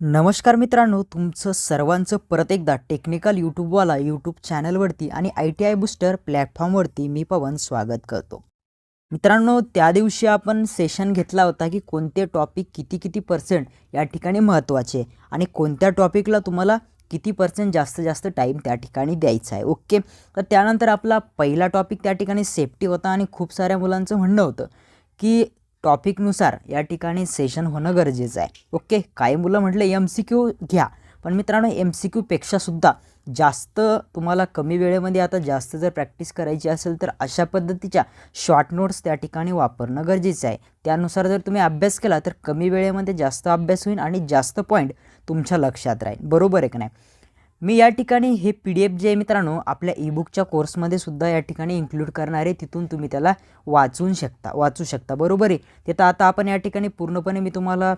नमस्कार मित्रांनो, तुमचं सर्वांचं परत एकदा टेक्निकल यूट्यूबवाला यूट्यूब चॅनलवरती आणि ITI बूस्टर प्लॅटफॉर्मवरती मी पवन स्वागत करतो. मित्रांनो, त्या दिवशी आपण सेशन घेतला होता की कोणते टॉपिक किती पर्सेंट या ठिकाणी महत्त्वाचे आणि कोणत्या टॉपिकला तुम्हाला किती पर्सेंट जास्तीत जास्त टाईम त्या ठिकाणी द्यायचा आहे. ओके, तर त्यानंतर आपला पहिला टॉपिक त्या ठिकाणी सेफ्टी होता आणि खूप साऱ्या मुलांचं म्हणणं होतं की टॉपिकनुसार या ठिकाणी सेशन होणं गरजेचं आहे. ओके, काही मुलं म्हटलं MCQ घ्या, पण मित्रांनो MCQपेक्षा सुद्धा जास्त तुम्हाला कमी वेळेमध्ये आता जास्त जर प्रॅक्टिस करायची असेल तर अशा पद्धतीच्या शॉर्ट नोट्स त्या ठिकाणी वापरणं गरजेचं आहे. त्यानुसार जर तुम्ही अभ्यास केला तर कमी वेळेमध्ये जास्त अभ्यास होईल आणि जास्त पॉईंट तुमच्या लक्षात राहील. बरोबर आहे की नाही? मी या ठिकाणी हे PDF जे आहे मित्रांनो आपल्या ईबुकच्या कोर्समध्ये सुद्धा या ठिकाणी इन्क्लूड करणार आहे. तिथून तुम्ही त्याला वाचू शकता. बरोबर आहे. ते तर आता आपण या ठिकाणी पूर्णपणे मी तुम्हाला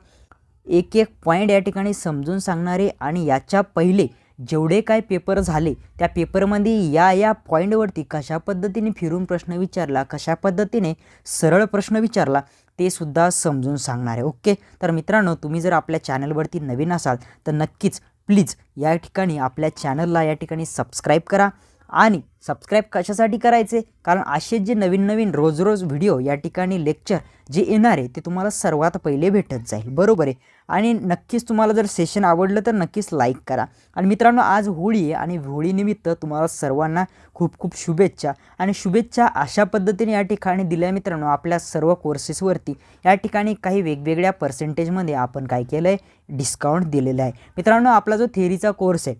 एक पॉईंट या ठिकाणी समजून सांगणार आहे आणि याच्या पहिले जेवढे काय पेपर झाले त्या पेपरमध्ये या पॉईंटवरती कशा पद्धतीने फिरून प्रश्न विचारला, कशा पद्धतीने सरळ प्रश्न विचारला ते सुद्धा समजून सांगणार आहे. ओके, तर मित्रांनो तुम्ही जर आपल्या चॅनलवरती नवीन असाल तर नक्कीच प्लीज या ठिकाणी आपल्या चॅनलला या ठिकाणी सबस्क्राईब करा. आणि सबस्क्राईब कशासाठी करायचे? कारण असे जे नवीन रोज व्हिडिओ या ठिकाणी लेक्चर जे येणार आहे ते तुम्हाला सर्वात पहिले भेटत जाईल. बरोबर आहे. आणि नक्कीच तुम्हाला जर सेशन आवडलं तर नक्कीच लाईक करा. आणि मित्रांनो आज होळी आहे आणि होळीनिमित्त तुम्हाला सर्वांना खूप शुभेच्छा. आणि शुभेच्छा अशा पद्धतीने या ठिकाणी दिल्या मित्रांनो आपल्या सर्व कोर्सेसवरती या ठिकाणी काही वेगवेगळ्या पर्सेंटेजमध्ये आपण काय केलं आहे, डिस्काउंट दिलेला आहे. मित्रांनो आपला जो थेअरीचा कोर्स आहे,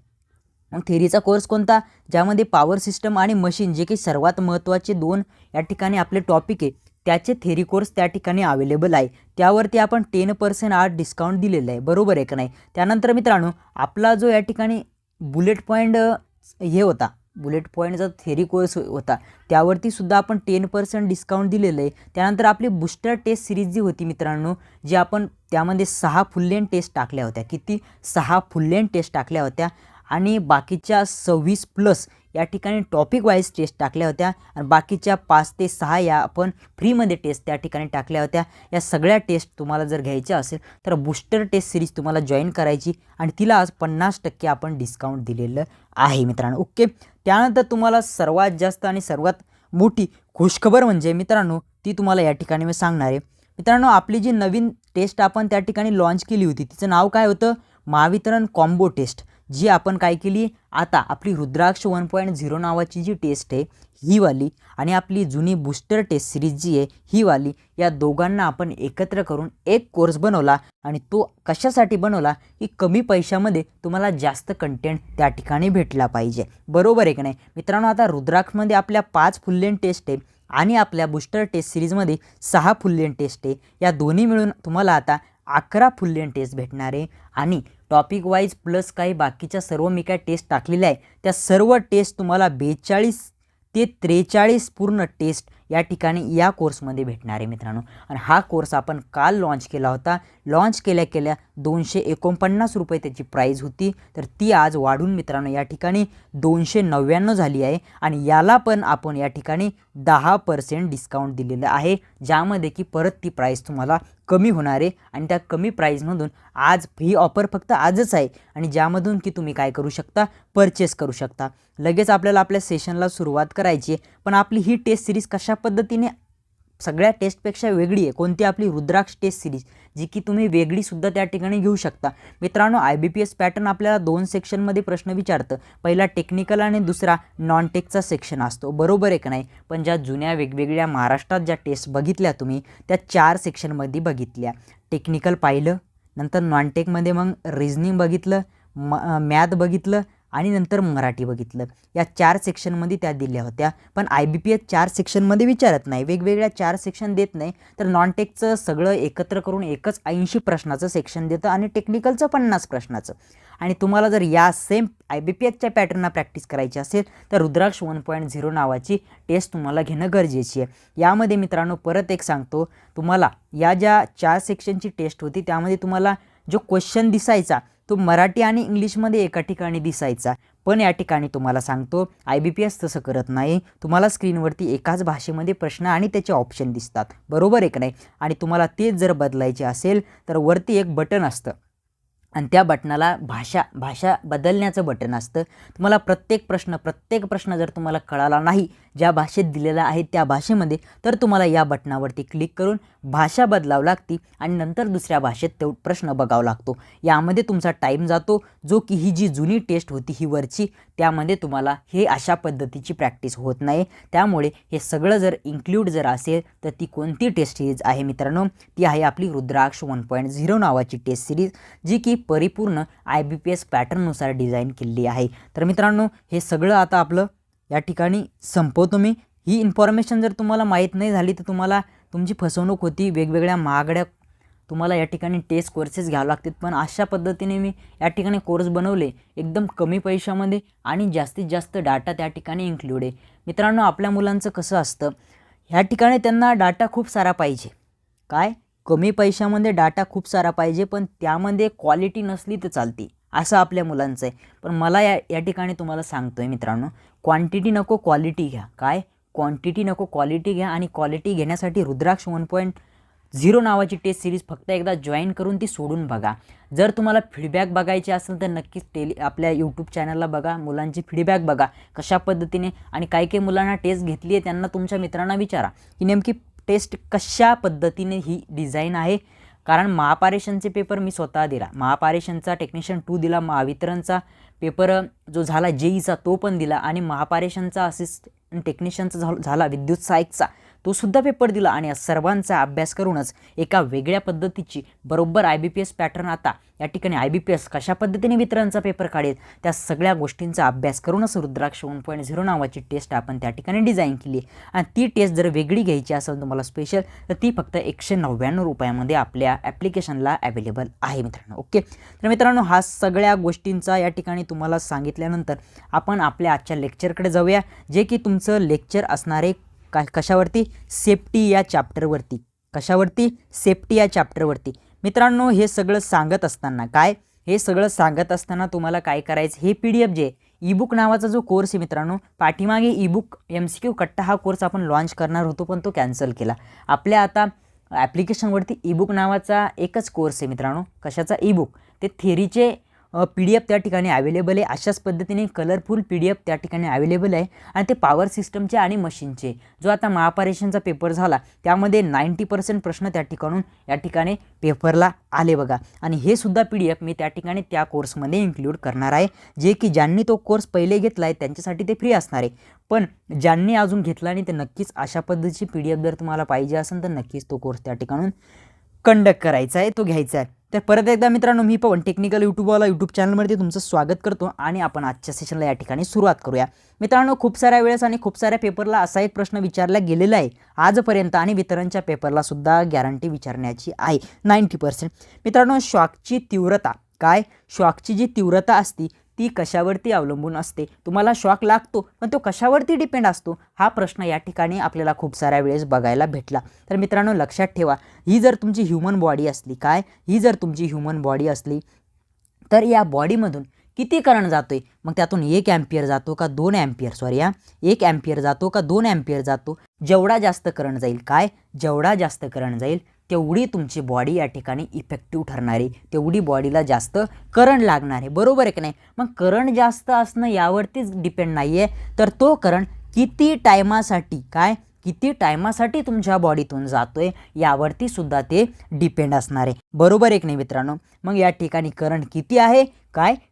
मग थेअरीचा कोर्स कोणता? ज्यामध्ये पॉवर सिस्टम आणि मशीन जे काही सर्वात महत्त्वाचे दोन या ठिकाणी आपले टॉपिक आहे त्याचे थेअरी कोर्स त्या ठिकाणी अवेलेबल आहे. त्यावरती आपण 10% आज डिस्काउंट दिलेलं आहे. बरोबर आहे का नाही? त्यानंतर मित्रांनो आपला जो या ठिकाणी बुलेट पॉईंट होता, बुलेट पॉईंटचा थेअरी कोर्स होता त्यावरती सुद्धा आपण 10% डिस्काउंट दिलेलं आहे. त्यानंतर आपली बूस्टर टेस्ट सिरीज जी होती मित्रांनो, जी आपण त्यामध्ये 6 फुल लेंथ टेस्ट टाकल्या होत्या. किती? 6 फुल लेंथ टेस्ट टाकल्या होत्या आणि बाकीच्या 26+ या ठिकाणी टॉपिक वाईज टेस्ट टाकल्या होत्या आणि बाकीच्या 5 ते 6 या आपण फ्रीमध्ये टेस्ट त्या ठिकाणी टाकल्या होत्या. या सगळ्या टेस्ट तुम्हाला जर घ्यायच्या असेल तर बूस्टर टेस्ट सिरीज तुम्हाला जॉईन करायची आणि तिला आज 50% आपण डिस्काउंट दिलेलं आहे मित्रांनो. ओके, त्यानंतर तुम्हाला सर्वात जास्त आणि सर्वात मोठी खुशखबर म्हणजे मित्रांनो ती तुम्हाला या ठिकाणी मी सांगणार आहे. मित्रांनो आपली जी नवीन टेस्ट आपण त्या ठिकाणी लॉन्च केली होती तिचं नाव काय होतं? Mahavitaran combo taste. जी आपण काय केली आता आपली रुद्राक्ष 1.0 नावाची जी टेस्ट आहे ही वाली आणि आपली जुनी बूस्टर टेस्ट सिरीज जी आहे ही वाली, या दोघांना आपण एकत्र करून एक कोर्स बनवला. आणि तो कशासाठी बनवला की कमी पैशामध्ये तुम्हाला जास्त कंटेंट त्या ठिकाणी भेटला पाहिजे. बरोबर आहे की नाही मित्रांनो? आता रुद्राक्षमध्ये आपल्या 5 फुल लेंथ टेस्ट आहे आणि आपल्या बूस्टर टेस्ट सिरीजमध्ये 6 फुल लेंथ टेस्ट आहे. या दोन्ही मिळून तुम्हाला आता 11 फुल लेंथ टेस्ट भेटणार आहे. आणि टॉपिक वाईज प्लस काही बाकीच्या सर्व मी काय टेस्ट टाकलेल्या आहे त्या सर्व टेस्ट तुम्हाला 42 ते 43 पूर्ण टेस्ट या ठिकाणी या कोर्समध्ये भेटणार आहे मित्रांनो. आणि हा कोर्स आपण काल लॉन्च केला होता. लॉन्च केल्या 249 रुपये त्याची प्राईज होती, तर ती आज वाढून मित्रांनो या ठिकाणी 299 झाली आहे. आणि याला पण आपण या ठिकाणी 10% डिस्काउंट दिलेलं आहे, ज्यामध्ये की परत ती प्राईस तुम्हाला कमी होणार आहे. आणि त्या कमी प्राईजमधून आज ही ऑफर फक्त आजच आहे आणि ज्यामधून की तुम्ही काय करू शकता, परचेस करू शकता. लगेच आपल्याला आपल्या सेशनला सुरुवात करायची आहे. पण आपली ही टेस्ट सिरीज कशा पद्धतीने सगळ्या टेस्टपेक्षा वेगळी आहे? कोणती? आपली रुद्राक्ष टेस्ट सिरीज, जी की तुम्ही वेगळीसुद्धा त्या ठिकाणी घेऊ शकता. मित्रांनो IBPS पॅटर्न आपल्याला 2 सेक्शनमध्ये प्रश्न विचारतं. पहिला टेक्निकल आणि दुसरा नॉन टेकचा सेक्शन असतो. बरोबर आहे का नाही? पण ज्या जुन्या वेगवेगळ्या महाराष्ट्रात ज्या टेस्ट बघितल्या तुम्ही त्या 4 सेक्शनमध्ये बघितल्या. टेक्निकल पाहिलं, नंतर नॉन टेकमध्ये मग रिझनिंग बघितलं, मॅथ बघितलं आणि नंतर मराठी बघितलं. या 4 सेक्शनमध्ये त्या दिल्या होत्या. पण IBPS 4 सेक्शनमध्ये विचारत नाही, वेगवेगळ्या 4 सेक्शन देत नाही. तर नॉन टेकचं सगळं एकत्र करून एकच 80 प्रश्नाचं सेक्शन देतं आणि टेक्निकलचं 50 प्रश्नाचं. आणि तुम्हाला जर या सेम IBPSच्या पॅटर्नला प्रॅक्टिस करायची असेल तर रुद्राक्ष 1.0 नावाची टेस्ट तुम्हाला घेणं गरजेची आहे. यामध्ये मित्रांनो परत एक सांगतो तुम्हाला, या ज्या 4 सेक्शनची टेस्ट होती त्यामध्ये तुम्हाला जो क्वेश्चन दिसायचा तो मराठी आणि इंग्लिशमध्ये एका ठिकाणी दिसायचा. पण या ठिकाणी तुम्हाला सांगतो IBPS तसं करत नाही. तुम्हाला स्क्रीनवरती एकाच भाषेमध्ये प्रश्न आणि त्याचे ऑप्शन दिसतात. बरोबर आहे का नाही? आणि तुम्हाला तेच जर बदलायचे असेल तर वरती एक बटन असतं आणि त्या बटनाला भाषा बदलण्याचं बटन असतं. तुम्हाला प्रत्येक प्रश्न जर तुम्हाला कळाला नाही ज्या भाषेत दिलेला आहे त्या भाषेमध्ये, तर तुम्हाला या बटनावरती क्लिक करून भाषा बदलावं लागते आणि नंतर दुसऱ्या भाषेत तो प्रश्न बघावा लागतो. यामध्ये तुमचा टाईम जातो, जो की ही जी जुनी टेस्ट होती ही वरची, त्यामध्ये तुम्हाला हे अशा पद्धतीची प्रॅक्टिस होत नाही. त्यामुळे हे सगळं जर इन्क्ल्यूड जर असेल तर ती कोणती टेस्ट सिरीज आहे मित्रांनो, ती आहे आपली रुद्राक्ष 1.0 नावाची टेस्ट सिरीज, जी की परिपूर्ण IBPS पॅटर्ननुसार डिझाईन केलेली आहे. तर मित्रांनो हे सगळं आता आपलं या ठिकाणी संपवतो मी. ही इन्फॉर्मेशन जर तुम्हाला माहीत नाही झाली तर तुम्हाला तुमची फसवणूक होती. वेगवेगळ्या महागड्या तुम्हाला या ठिकाणी टेस्ट कोर्सेस घ्यावे लागतात, पण अशा पद्धतीने मी या ठिकाणी कोर्स बनवले एकदम कमी पैशामध्ये आणि जास्तीत जास्त डाटा त्या ठिकाणी इन्क्लूड आहे. मित्रांनो आपल्या मुलांचं कसं असतं, ह्या ठिकाणी त्यांना डाटा खूप सारा पाहिजे. काय कमी पैशामध्ये डाटा खूप सारा पाहिजे, पण त्यामध्ये क्वालिटी नसली तर चालते, असं आपल्या मुलांचं आहे. पण मला या ठिकाणी तुम्हाला सांगतो आहे मित्रांनो, क्वांटिटी नको क्वालिटी घ्या. काय क्वांटिटी नको क्वालिटी घ्या, आणि क्वालिटी घेण्यासाठी रुद्राक्ष 1.0 नावाची टेस्ट सिरीज फक्त एकदा जॉईन करून ती सोडून बघा. जर तुम्हाला फीडबॅक बघायचे असेल तर नक्कीच आपल्या यूट्यूब चॅनलला बघा, मुलांची फीडबॅक बघा कशा पद्धतीने, आणि काही मुलांना टेस्ट घेतली आहे त्यांना तुमच्या मित्रांना विचारा की नेमकी टेस्ट कशा पद्धतीने ही डिझाईन आहे. कारण महापारेषणचे पेपर मी स्वतः दिला, महापारेषणचा टेक्निशियन 2 दिला, महावितरणचा पेपर जो झाला JEEचा तो पण दिला, आणि महापारेषणचा असिस्टंट टेक्निशियनचा झाला विद्युत सहाय्यकचा तो सुद्धा पेपर दिला. आणि या सर्वांचा अभ्यास करूनच एका वेगळ्या पद्धतीची बरोबर IBPS पॅटर्न आता या ठिकाणी IBPS कशा पद्धतीने वितरणचा पेपर काढेल त्या सगळ्या गोष्टींचा अभ्यास करूनच रुद्राक्ष 1.0 नावाची टेस्ट आपण त्या ठिकाणी डिझाईन केली. आणि ती टेस्ट जर वेगळी घ्यायची असेल तुम्हाला स्पेशल, तर ती फक्त 199 रुपयामध्ये आपल्या ॲप्लिकेशनला अवेलेबल आहे मित्रांनो. ओके, तर मित्रांनो हा सगळ्या गोष्टींचा या ठिकाणी तुम्हाला सांगितल्यानंतर आपण आपल्या आजच्या लेक्चरकडे जाऊया, जे की तुमचं लेक्चर असणारे कशावरती, सेफ्टी या चॅप्टरवरती. कशावरती, सेफ्टी या चॅप्टरवरती. मित्रांनो हे सगळं सांगत असताना हे सगळं सांगत असताना तुम्हाला काय करायचं, हे PDF जे ईबुक नावाचा जो कोर्स आहे मित्रांनो, पाठीमागे ईबुक MCQ कट्टा हा कोर्स आपण लॉन्च करणार होतो पण तो कॅन्सल केला. आपल्या आता ॲप्लिकेशनवरती ईबुक नावाचा एकच कोर्स आहे मित्रांनो. कशाचा, ईबुक. ते थेरीचे PDF त्या ठिकाणी अवेलेबल आहे. अशाच पद्धतीने कलरफुल PDF त्या ठिकाणी अवेलेबल आहे. आणि ते पॉवर सिस्टमचे आणि मशीनचे, जो आता महापारेषणचा पेपर झाला त्यामध्ये 90% प्रश्न त्या ठिकाणी पेपरला आले बघा. आणि हे सुद्धा PDF मी त्या ठिकाणी त्या कोर्समध्ये इन्क्लूड करणार आहे, जे की ज्यांनी तो कोर्स पहिले घेतला आहे त्यांच्यासाठी ते फ्री असणार आहे. पण ज्यांनी अजून घेतला नाही ते नक्कीच अशा पद्धतीची PDF जर तुम्हाला पाहिजे असेल तर नक्कीच तो कोर्स त्या ठिकाणून कंडक्ट करायचा आहे, तो घ्यायचा आहे. तर परत एकदा मित्रांनो मी पवन टेक्निकल यूट्यूबवाला यूट्यूब चॅनलमध्ये तुमचं स्वागत करतो, आणि आपण आजच्या सेशनला या ठिकाणी सुरुवात करूया. मित्रांनो खूप साऱ्या वेळेस आणि खूप साऱ्या पेपरला असा एक प्रश्न विचारला गेलेला आहे आजपर्यंत, आणि वितरणच्या पेपरला सुद्धा गॅरंटी विचारण्याची आहे 90%. मित्रांनो शॉकची तीव्रता, शॉकची जी तीव्रता असती ती कशावरती अवलंबून असते. तुम्हाला शॉक लागतो पण तो कशावरती डिपेंड असतो, हा प्रश्न या ठिकाणी आपल्याला खूप साऱ्या वेळेस बघायला भेटला. तर मित्रांनो लक्षात ठेवा, ही जर तुमची ह्युमन बॉडी असली, ही जर तुमची ह्युमन बॉडी असली तर या बॉडीमधून किती करंट जातोय, मग त्यातून 1 ॲम्पियर जातो का 2 ॲम्पियर, 1 ॲम्पियर जातो का 2 ॲम्पियर जातो. जेवढा जास्त करंट जाईल, जेवढा जास्त करंट जाईल तेवढी तुमची बॉडी या ठिकाणी इफेक्टिव्ह ठरणार आहे, तेवढी बॉडीला जास्त करंट लागणार आहे, बरोबर आहे की नाही. मग करंट जास्त असणं यावरतीच डिपेंड नाही आहे, तर तो करंट किती टायमासाठी तुमच्या बॉडीतून जातोय यावरती सुद्धा ते डिपेंड असणार आहे, बरोबर आहे की नाही मित्रांनो. मग या ठिकाणी करंट किती आहे,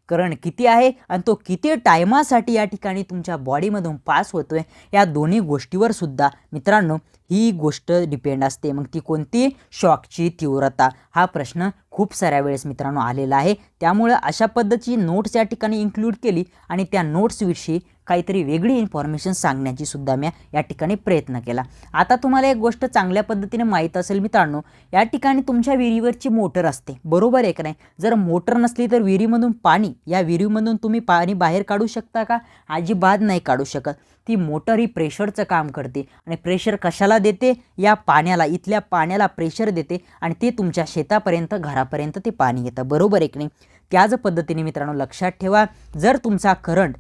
करंट किती आहे आणि तो किती टायमासाठी या ठिकाणी तुमच्या बॉडीमधून पास होतोय, या दोन्ही गोष्टीवर सुद्धा मित्रांनो ही गोष्ट डिपेंड असते. मग ती कोणती, शॉकची तीव्रता. हा प्रश्न खूप साऱ्या वेळेस मित्रांनो आलेला आहे, त्यामुळे अशा पद्धतीची नोट्स या ठिकाणी इन्क्लूड केली, आणि त्या नोट्सविषयी काहीतरी वेगळी इन्फॉर्मेशन सांगण्याची सुद्धा मी या ठिकाणी प्रयत्न केला. आता तुम्हाला एक गोष्ट चांगल्या पद्धतीने माहीत असेल मित्रांनो, या ठिकाणी तुमच्या विहिरीवरची मोटर असते, बरोबर आहे का नाही. जर मोटर नसली तर विहिरीमधून या विहिरीमधून तुम्ही पाणी बाहेर काढू शकता का, अजिबात नाही काढू शकत. ती मोटर ही प्रेशरचं काम करते, आणि प्रेशर कशाला देते, या पाण्याला, इथल्या पाण्याला प्रेशर देते, आणि ते तुमच्या शेतापर्यंत घरापर्यंत ते पाणी येतं, बरोबर आहे की नाही. त्याच पद्धतीने मित्रांनो लक्षात ठेवा, जर तुमचा करंट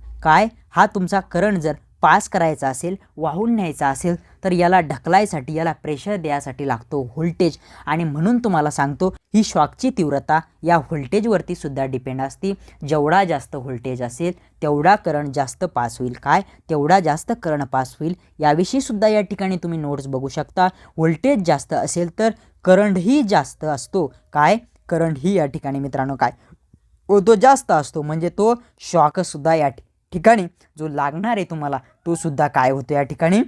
हा तुमचा करंट जर पास करायचा असेल, वाहून न्यायचा असेल, तर याला ढकलायसाठी, याला प्रेशर द्यायसाठी लागतो व्होल्टेज. आणि म्हणून तुम्हाला सांगतो ही शॉकची तीव्रता या व्होल्टेजवरती सुद्धा डिपेंड असते. जेवढा जास्त व्होल्टेज असेल तेवढा करंट जास्त पास होईल. काय? तेवढा जास्त करंट पास होईल. याविषयी सुद्धा या ठिकाणी तुम्ही नोट्स बघू शकता. व्होल्टेज जास्त असेल तर करंटही जास्त असतो. काय? करंट ही या ठिकाणी मित्रांनो काय तो जास्त असतो, म्हणजे तो शॉकसुद्धा या ठिकाणी जो लागणार आहे तुम्हाला तो सुद्धा काय होतो या ठिकाणी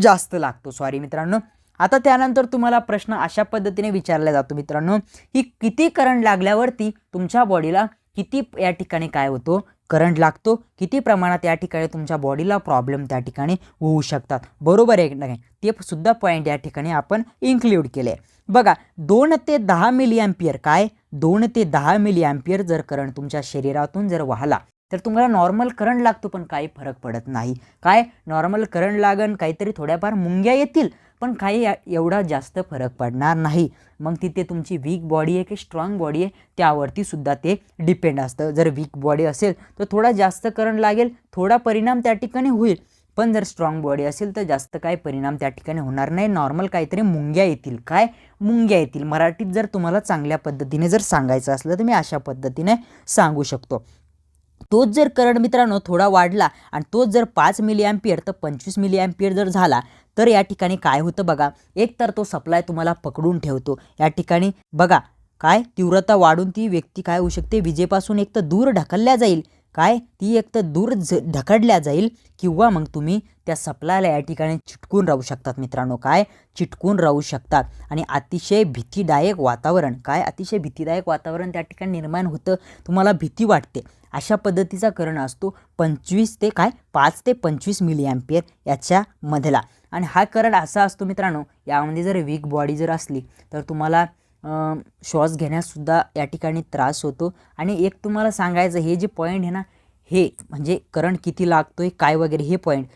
जास्त लागतो. सॉरी मित्रांनो. आता त्यानंतर तुम्हाला प्रश्न अशा पद्धतीने विचारला जातो मित्रांनो, ही किती करंट लागल्यावरती तुमच्या बॉडीला किती या ठिकाणी काय होतो, करंट लागतो, किती प्रमाणात या ठिकाणी तुमच्या बॉडीला प्रॉब्लेम त्या ठिकाणी होऊ शकतात. बरोबर आहे नाही? ते सुद्धा पॉईंट या ठिकाणी आपण इन्क्ल्यूड केले. बघा 2 ते 10 मिली अँपियर, काय 2 ते 10 मिली अँपियर जर करंट तुमच्या शरीरातून जर वाहला तर तुम्हाला नॉर्मल करंट लागतो, पण काही फरक पडत नाही. काय? नॉर्मल करंट लागन, काहीतरी थोड्याफार मुंग्या येतील, पण काही एवढा जास्त फरक पडणार नाही. मग तिथे तुमची वीक बॉडी आहे की स्ट्रॉंग बॉडी आहे त्यावरती सुद्धा ते डिपेंड असतं. जर वीक बॉडी असेल तर थोडा जास्त करंट लागेल, थोडा परिणाम त्या ठिकाणी होईल. पण जर स्ट्रॉंग बॉडी असेल तर जास्त काही परिणाम त्या ठिकाणी होणार नाही. नॉर्मल काहीतरी मुंग्या येतील. काय? मुंग्या येतील. मराठीत जर तुम्हाला चांगल्या पद्धतीने जर सांगायचं असलं तर मी अशा पद्धतीने सांगू शकतो. तोच जर करंट मित्रांनो थोडा वाढला आणि तोच जर 5 मिली अँपियर तर 25 मिली अँपियर जर झाला तर या ठिकाणी काय होतं बघा, एक तर तो सप्लाय तुम्हाला पकडून ठेवतो. या ठिकाणी बघा काय तीव्रता वाढून ती व्यक्ती काय होऊ शकते, विजेपासून एक तर दूर ढकलल्या जाईल. काय? ती एक तर दूर ढकलल्या जाईल किंवा मग तुम्ही त्या सप्लायला या ठिकाणी चिटकून राहू शकतात मित्रांनो. काय? चिटकून राहू शकतात. आणि अतिशय भीतीदायक वातावरण, काय अतिशय भीतीदायक वातावरण त्या ठिकाणी निर्माण होतं. तुम्हाला भीती वाटते. अशा पद्धतीचा करंट असतो 25 ते काय 5 ते 25 मिली अँपियर याच्यामधला. आणि हा करंट असा असतो मित्रांनो, यामध्ये जर वीक बॉडी जर असली तर तुम्हाला श्वास घेण्याससुद्धा या ठिकाणी त्रास होतो. आणि एक तुम्हाला सांगायचं, हे जे पॉईंट आहे ना, हे म्हणजे करंट किती लागतोय काय वगैरे हे पॉईंट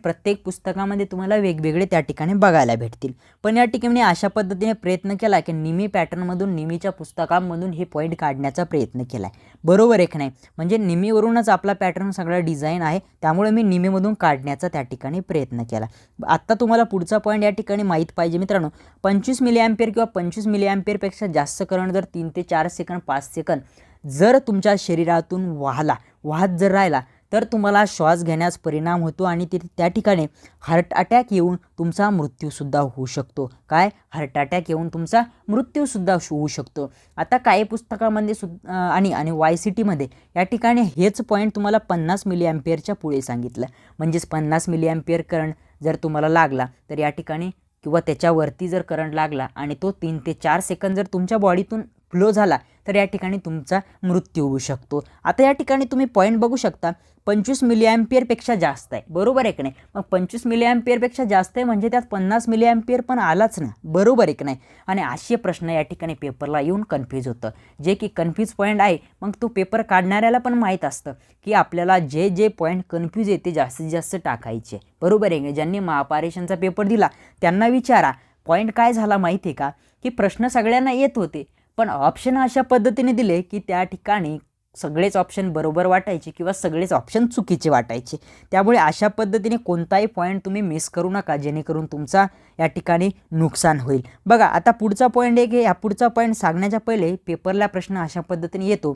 प्रत्येक पुस्तकामध्ये तुम्हाला वेगवेगळे त्या ठिकाणी बघायला भेटतील. पण या ठिकाणी अशा पद्धतीने प्रयत्न केला की निमी पॅटर्नमधून, निमीच्या पुस्तकांमधून हे पॉईंट काढण्याचा प्रयत्न केला आहे. बरोबर आहे की नाही? म्हणजे निमीवरूनच आपला पॅटर्न सगळा डिझाईन आहे, त्यामुळे मी निमीमधून काढण्याचा त्या ठिकाणी प्रयत्न केला. आत्ता तुम्हाला पुढचा पॉईंट या ठिकाणी माहीत पाहिजे मित्रांनो. 25 मिली अँपियर किंवा 25 मिली अँपियरपेक्षा जास्त करंट जर 3 ते 4 सेकंद 5 सेकंद जर तुमच्या शरीरातून वाहत जर राहिला तर तुम्हाला श्वास घेण्यास परिणाम होतो आणि त्या ठिकाणी हार्ट अटॅक येऊन तुमचा मृत्यूसुद्धा होऊ शकतो. काय? हार्ट अटॅक येऊन तुमचा मृत्यूसुद्धा होऊ शकतो. आता काही पुस्तकामध्ये सुद्धा आणि YCTमध्ये या ठिकाणी हेच पॉईंट तुम्हाला 50 मिली अँपियरच्या पुढे सांगितलं. म्हणजेच 50 मिली अँपियर करंट जर तुम्हाला लागला तर या ठिकाणी किंवा त्याच्यावरती जर करंट लागला आणि तो 3 ते 4 सेकंद जर तुमच्या बॉडीतून फ्लो झाला तर या ठिकाणी तुमचा मृत्यू होऊ शकतो. आता या ठिकाणी तुम्ही पॉईंट बघू शकता 25 मिली अँपियरपेक्षा जास्त आहे. बरोबर आहे की नाही? मग 25 मिली अँपियरपेक्षा जास्त आहे म्हणजे त्यात 50 मिली अँपियर पण आलाच ना. बरोबर आहे की नाही? आणि असे प्रश्न या ठिकाणी पेपरला येऊन कन्फ्यूज होतं, जे की कन्फ्यूज पॉईंट आहे. मग तो पेपर काढणाऱ्याला पण माहीत असतं की आपल्याला जे पॉईंट कन्फ्यूज आहे ते जास्तीत जास्त टाकायचे. बरोबर आहे की? ज्यांनी महापारेषणचा पेपर दिला त्यांना विचारा पॉईंट काय झाला माहिती आहे का, की प्रश्न सगळ्यांना येत होते पण ऑप्शन अशा पद्धतीने दिले की त्या ठिकाणी सगळेच ऑप्शन बरोबर वाटायचे किंवा सगळेच ऑप्शन चुकीचे वाटायचे. त्यामुळे अशा पद्धतीने कोणताही पॉईंट तुम्ही मिस करू नका, जेणेकरून तुमचा या ठिकाणी नुकसान होईल. बघा आता पुढचा पॉईंट आहे की या पुढचा पॉईंट सांगण्याच्या पहिले पेपरला प्रश्न अशा पद्धतीने येतो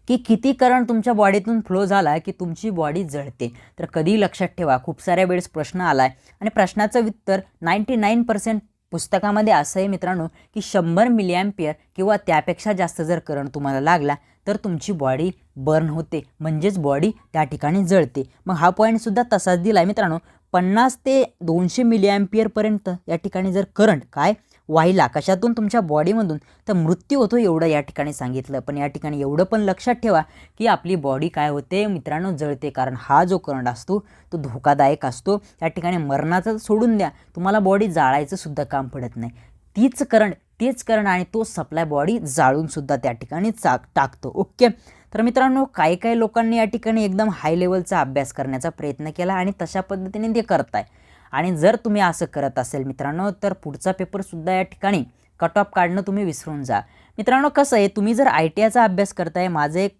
की किती करंट तुमच्या बॉडीतून फ्लो झाला की तुमची बॉडी जळते. तर कधी लक्षात ठेवा, खूप साऱ्या वेळेस प्रश्न आला आहे आणि प्रश्नाचं उत्तर 99% पुस्तकामध्ये असं आहे मित्रांनो की 100 मिली अँपियर किंवा त्यापेक्षा जास्त जर करंट तुम्हाला लागला तर तुमची बॉडी बर्न होते, म्हणजेच बॉडी त्या ठिकाणी जळते. मग हा पॉईंटसुद्धा तसाच दिला आहे मित्रांनो. 50 ते 200 मिली अँपियरपर्यंत या ठिकाणी जर करंट काय वाहिला कशातून तुमच्या बॉडीमधून तर मृत्यू होतो एवढं या ठिकाणी सांगितलं. पण या ठिकाणी एवढं पण लक्षात ठेवा की आपली बॉडी काय होते मित्रांनो, जळते. कारण हा जो करंट असतो तो धोकादायक असतो. त्या ठिकाणी मरणाचं सोडून द्या, तुम्हाला बॉडी जाळायचं सुद्धा काम पडत नाही. तेच करंट आणि तो सप्लाय बॉडी जाळूनसुद्धा त्या ठिकाणी टाकतो. ओके. तर मित्रांनो काही लोकांनी या ठिकाणी एकदम हाय लेवलचा अभ्यास करण्याचा प्रयत्न केला आणि तशा पद्धतीने ते करताय. आणि जर तुम्ही असं करत असेल मित्रांनो तर पुढचा पेपरसुद्धा या ठिकाणी कट ऑफ काढणं तुम्ही विसरून जा. मित्रांनो कसं आहे, तुम्ही जर ITIचा अभ्यास करताय, माझं एक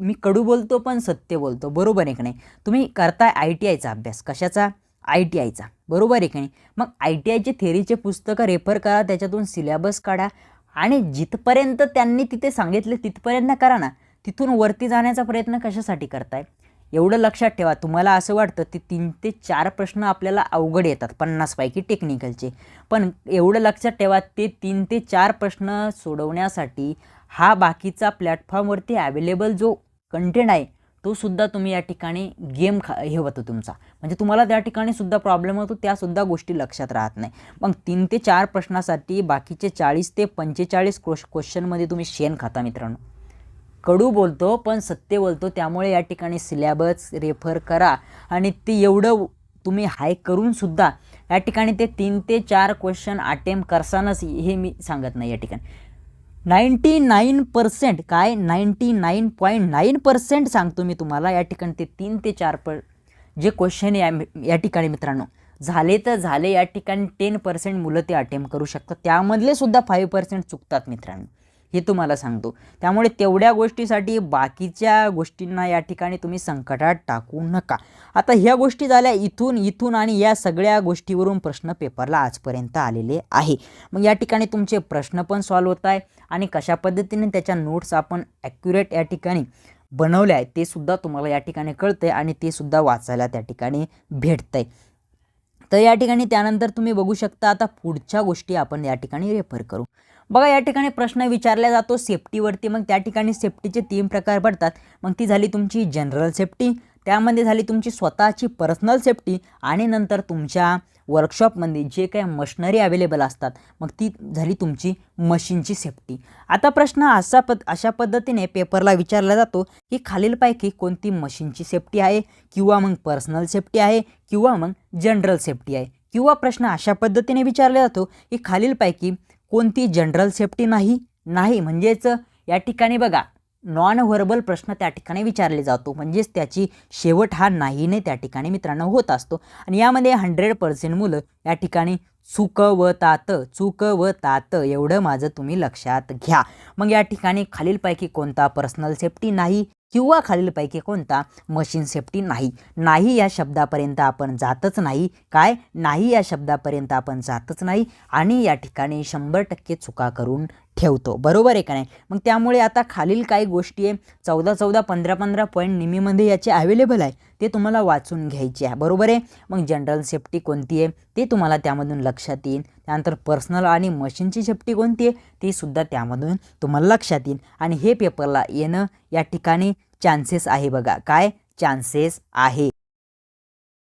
मी कडू बोलतो पण सत्य बोलतो, बरोबर आहे की नाही. तुम्ही करताय ITIचा अभ्यास, कशाचा? ITIचा, बरोबर आहे की नाही. मग ITIचे थेअरीचे पुस्तकं रेफर करा, त्याच्यातून सिलेबस काढा आणि जिथपर्यंत त्यांनी तिथे सांगितले तिथपर्यंत करा ना. तिथून वरती जाण्याचा प्रयत्न कशासाठी करताय? एवढं लक्षात ठेवा, तुम्हाला असं वाटतं ते 3 ते 4 प्रश्न आपल्याला अवघड येतात 50 पैकी टेक्निकलचे, पण एवढं लक्षात ठेवा ते 3 ते 4 प्रश्न सोडवण्यासाठी हा बाकीचा प्लॅटफॉर्मवरती अवेलेबल जो कंटेंट आहे तो सुद्धा तुम्ही या ठिकाणी गेम हे होतो तुमचा, म्हणजे तुम्हाला त्या ठिकाणी सुद्धा प्रॉब्लेम होतो, त्यासुद्धा गोष्टी लक्षात राहत नाही. मग 3 ते 4 प्रश्नासाठी बाकीचे 40 ते 45 क्वेश्चनमध्ये तुम्ही शेण खाता मित्रांनो. कडू बोलतो पण सत्य बोलतो, त्यामुळे या ठिकाणी सिलेबस रेफर करा आणि ते एवढं तुम्ही हाय करून सुद्धा या ठिकाणी ते 3 ते 4 क्वेश्चन अटेम्प्ट करसानच हे मी सांगत नाही. या ठिकाणी 99% काय 99.9% सांगतो मी तुम्हाला, या ठिकाणी ते 3 ते 4 जे क्वेश्चन या ठिकाणी मित्रांनो झाले तर झाले. या ठिकाणी 10% मुलं ते अटेम्प्ट करू शकतात, त्यामधले सुद्धा 5% चुकतात मित्रांनो, हे तुम्हाला सांगतो. त्यामुळे तेवढ्या गोष्टीसाठी बाकीच्या गोष्टींना या ठिकाणी तुम्ही संकटात टाकू नका. आता ह्या गोष्टी झाल्या इथून आणि या सगळ्या गोष्टीवरून प्रश्न पेपरला आजपर्यंत आलेले आहे. मग या ठिकाणी तुमचे प्रश्न पण सॉल्व होत आहे आणि कशा पद्धतीने त्याच्या नोट्स आपण ॲक्युरेट या ठिकाणी बनवल्या आहे ते सुद्धा तुम्हाला या ठिकाणी कळतंय आणि ते सुद्धा वाचायला त्या ठिकाणी भेटतंय. तर या ठिकाणी त्यानंतर तुम्ही बघू शकता, आता पुढच्या गोष्टी आपण या ठिकाणी रेफर करू. बघा, या ठिकाणी प्रश्न विचारला जातो सेफ्टीवरती. मग त्या ठिकाणी सेफ्टीचे 3 प्रकार पडतात. मग ती झाली तुमची जनरल सेफ्टी, त्यामध्ये झाली तुमची स्वतःची पर्सनल सेफ्टी आणि नंतर तुमच्या वर्कशॉपमध्ये जे काही मशिनरी अवेलेबल असतात मग ती झाली तुमची मशीनची सेफ्टी. आता प्रश्न अशा पद्धतीने पेपरला विचारला जातो की खालीलपैकी कोणती मशीनची सेफ्टी आहे, किंवा मग पर्सनल सेफ्टी आहे, किंवा मग जनरल सेफ्टी आहे. किंवा प्रश्न अशा पद्धतीने विचारला जातो की खालीलपैकी कोणती जनरल सेफ्टी नाही म्हणजेच या ठिकाणी बघा नॉन व्हर्बल प्रश्न त्या ठिकाणी विचारले जातो, म्हणजेच त्याची शेवट हा नाही त्या ठिकाणी मित्रांनो होत असतो. आणि यामध्ये 100% मुलं या ठिकाणी चुकवतात एवढं माझं तुम्ही लक्षात घ्या. मग या ठिकाणी खालीलपैकी कोणता पर्सनल सेफ्टी नाही किंवा खालीलपैकी कोणता मशीन सेफ्टी नाही या शब्दापर्यंत आपण जातच नाही. काय नाही या शब्दापर्यंत आपण जातच नाही आणि या ठिकाणी 100% चुका करून ठेवतो, बरोबर आहे का नाही. मग त्यामुळे आता खालील काही गोष्टी आहे 14 15 पॉईंट निमीमध्ये याचे अवेलेबल आहे, ते तुम्हाला वाचून घ्यायचे आहे, बरोबर आहे. मग जनरल सेफ्टी कोणती आहे ते तुम्हाला त्यामधून लक्षात येईल. त्यानंतर पर्सनल आणि मशीनची सेफ्टी कोणती आहे ते सुद्धा त्यामधून तुम्हाला लक्षात येईल. आणि हे पेपरला येणं या ठिकाणी चान्सेस आहे. बघा काय चान्सेस आहे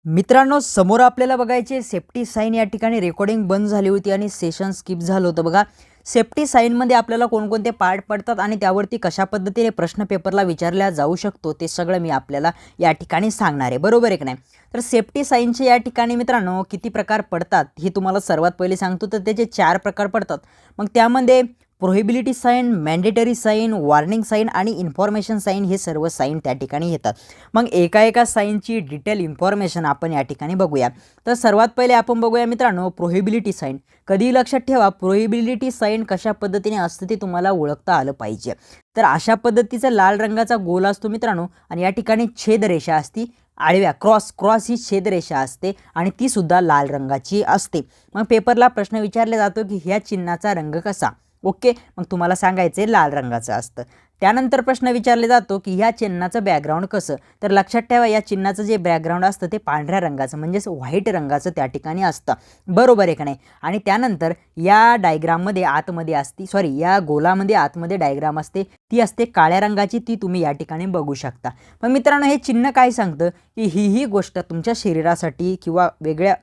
मित्रांनो. समोर आपल्याला बघायचे सेफ्टी साईन. या ठिकाणी रेकॉर्डिंग बंद झाली होती आणि सेशन स्किप झालं होतं. बघा सेफ्टी साईनमध्ये आपल्याला कोणकोणते पार्ट पडतात आणि त्यावरती कशा पद्धतीने प्रश्न पेपरला विचारला जाऊ शकतो ते सगळं मी आपल्याला या ठिकाणी सांगणार आहे, बरोबर आहे की नाही. तर सेफ्टी साईनचे या ठिकाणी मित्रांनो किती प्रकार पडतात हे तुम्हाला सर्वात पहिले सांगतो. तर त्याचे 4 प्रकार पडतात. मग त्यामध्ये prohibitory sign, mandatory sign, warning sign आणि इन्फॉर्मेशन साईन हे सर्व साईन त्या ठिकाणी येतात. मग एका साईनची डिटेल इन्फॉर्मेशन आपण या ठिकाणी बघूया. तर सर्वात पहिले आपण बघूया मित्रांनो प्रोहिबिलिटी साईन. कधी लक्षात ठेवा प्रोहिबिलिटी साईन कशा पद्धतीने असते ते तुम्हाला ओळखता आलं पाहिजे. तर अशा पद्धतीचा लाल रंगाचा गोल असतो मित्रांनो आणि या ठिकाणी छेदरेषा असती आडव्या क्रॉस ही छेदरेषा असते आणि ती सुद्धा लाल रंगाची असते. मग पेपरला प्रश्न विचारला जातो की ह्या चिन्हाचा रंग कसा. ओके, मग तुम्हाला सांगायचे लाल रंगाचं असतं. त्यानंतर प्रश्न विचारले जातो की ह्या चिन्हाचं बॅकग्राऊंड कसं. तर लक्षात ठेवा या चिन्हाचं जे बॅकग्राऊंड असतं ते पांढऱ्या रंगाचं म्हणजेच व्हाईट रंगाचं त्या ठिकाणी असतं, बरोबर आहे का नाही. आणि त्यानंतर या डायग्राममध्ये आतमध्ये असती या गोलामध्ये आतमध्ये डायग्राम असते ती असते काळ्या रंगाची, ती तुम्ही या ठिकाणी बघू शकता. मग मित्रांनो हे चिन्ह काय सांगतं की ही गोष्ट तुमच्या शरीरासाठी किंवा वेगळ्या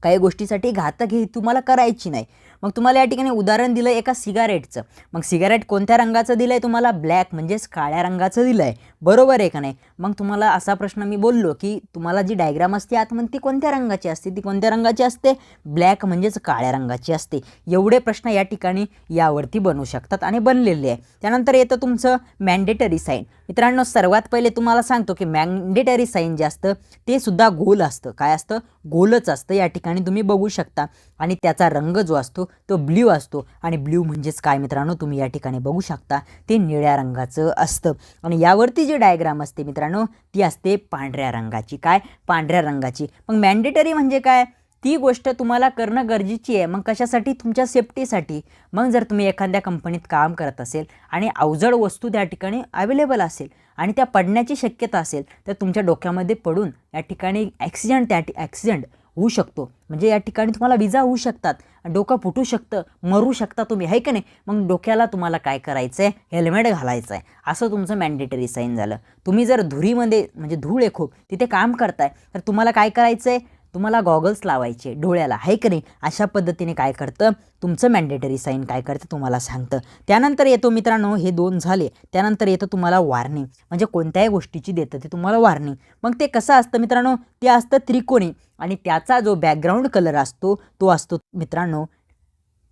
काही गोष्टीसाठी घातक हे तुम्हाला करायची नाही. मग तुम्हाला या ठिकाणी उदाहरण दिलं एका सिगारेटचं. मग सिगारेट कोणत्या रंगाचं दिलं आहे तुम्हाला, ब्लॅक म्हणजेच काळ्या रंगाचं दिलं आहे, बरोबर आहे का नाही. मग तुम्हाला असा प्रश्न मी बोललो की तुम्हाला जी डायग्राम असते आतमध्ये ती कोणत्या रंगाची असते, ती कोणत्या रंगाची असते, ब्लॅक म्हणजेच काळ्या रंगाची असते. एवढे प्रश्न या ठिकाणी यावरती बनू शकतात आणि बनलेले आहे. त्यानंतर येतं तुमचं मॅन्डेटरी साईन. मित्रांनो सर्वात पहिले तुम्हाला सांगतो की मॅन्डेटरी साईन जे असतं ते सुद्धा गोल असतं. काय असतं, गोलच असतं. या ठिकाणी तुम्ही बघू शकता आणि त्याचा रंग जो असतो तो ब्ल्यू असतो आणि ब्ल्यू म्हणजेच काय मित्रांनो, तुम्ही या ठिकाणी बघू शकता ते निळ्या रंगाचं असतं. आणि यावरती जी डायग्राम असते मित्रांनो ती असते पांढऱ्या रंगाची. काय? पांढऱ्या रंगाची. मग मॅन्डेटरी म्हणजे काय? ती गोष्ट तुम्हाला करणं गरजेची आहे. मग कशासाठी? तुमच्या सेफ्टीसाठी. मग जर तुम्ही एखाद्या कंपनीत काम करत असेल आणि अवजड वस्तू त्या ठिकाणी अवेलेबल असेल आणि त्या पडण्याची शक्यता असेल तर तुमच्या डोक्यामध्ये पडून या ठिकाणी ॲक्सिडेंट होऊ शकतो. म्हणजे या ठिकाणी तुम्हाला विजा होऊ शकतात, डोकं फुटू शकतं, मरू शकता तुम्ही, आहे का नाही? मग डोक्याला तुम्हाला काय करायचं आहे? हेल्मेट घालायचं आहे. असं तुमचं मॅन्डेटरी साईन झालं. तुम्ही जर धुळीमध्ये म्हणजे धूळ आहे खूप तिथे काम करताय तर तुम्हाला काय करायचं आहे? तुम्हाला गॉगल्स लावायचे डोळ्याला, आहे का नाही? अशा पद्धतीने काय करतं तुमचं मॅन्डेटरी साईन काय करतं तुम्हाला सांगतं. त्यानंतर येतो मित्रांनो, हे 2 झाले. त्यानंतर येतं तुम्हाला वॉर्निंग. म्हणजे कोणत्याही गोष्टीची देतं ते तुम्हाला वॉर्निंग. मग ते कसं असतं मित्रांनो? ते असतं त्रिकोणी आणि त्याचा जो बॅकग्राऊंड कलर असतो तो असतो मित्रांनो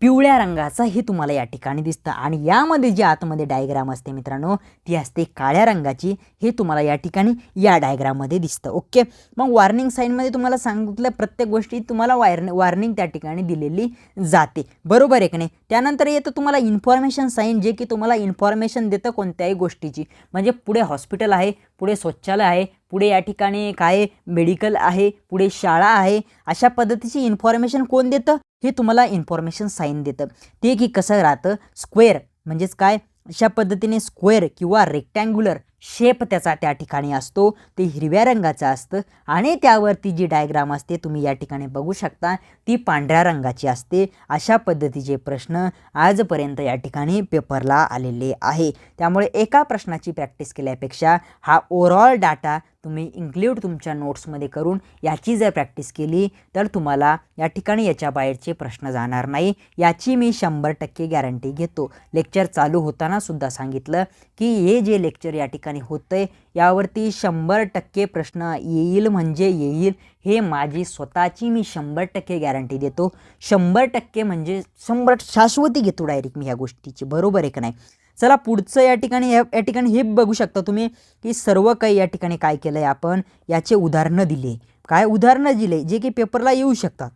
पिवळ्या रंगाचा. हे तुम्हाला या ठिकाणी दिसतं. आणि यामध्ये जी आतमध्ये डायग्राम असते मित्रांनो ती असते काळ्या रंगाची. हे तुम्हाला या ठिकाणी या डायग्राममध्ये दिसतं. ओके. मग वॉर्निंग साईनमध्ये तुम्हाला सांगितलं प्रत्येक गोष्टी तुम्हाला वॉर्निंग त्या ठिकाणी दिलेली जाते, बरोबर आहे की नाही? त्यानंतर येतं तुम्हाला इन्फॉर्मेशन साईन, जे की तुम्हाला इन्फॉर्मेशन देतं कोणत्याही गोष्टीची. म्हणजे पुढे हॉस्पिटल आहे, पुढे शौचालय आहे, पुढे या ठिकाणी काय मेडिकल आहे, पुढे शाळा आहे. अशा पद्धतीची इन्फॉर्मेशन कोण देतं? हे तुम्हाला इन्फॉर्मेशन साईन देतं. ते की कसं राहतं? स्क्वेअर म्हणजेच काय? अशा पद्धतीने स्क्वेअर किंवा रेक्टँग्युलर शेप त्याचा त्या ठिकाणी असतो. ते हिरव्या रंगाचं असतं आणि त्यावरती जी डायग्राम असते तुम्ही या ठिकाणी बघू शकता ती पांढऱ्या रंगाची असते. अशा पद्धतीचे प्रश्न आजपर्यंत या ठिकाणी पेपरला आलेले आहे. त्यामुळे एका प्रश्नाची प्रॅक्टिस केल्यापेक्षा हा ओव्हरऑल डाटा तुम्ही इन्क्ल्यूड तुमच्या नोट्समध्ये करून याची जर प्रॅक्टिस केली तर तुम्हाला या ठिकाणी याच्या बाहेरचे प्रश्न जाणार नाही, याची मी 100% गॅरंटी घेतो. लेक्चर चालू होताना सुद्धा सांगितलं की हे जे लेक्चर या ठिकाणी होतंय यावरती 100% प्रश्न येईल म्हणजे येईल. हे माझी स्वतःची मी 100% गॅरंटी देतो. 100% म्हणजे 100 शाश्वती घेतो डायरेक्ट मी ह्या गोष्टीची, बरोबर आहे का नाही? चला पुढचं या ठिकाणी हे बघू शकता तुम्ही की सर्व काही या ठिकाणी काय केलं आहे आपण याचे उदाहरणं दिले. काय उदाहरणं दिले जे की पेपरला येऊ शकतात.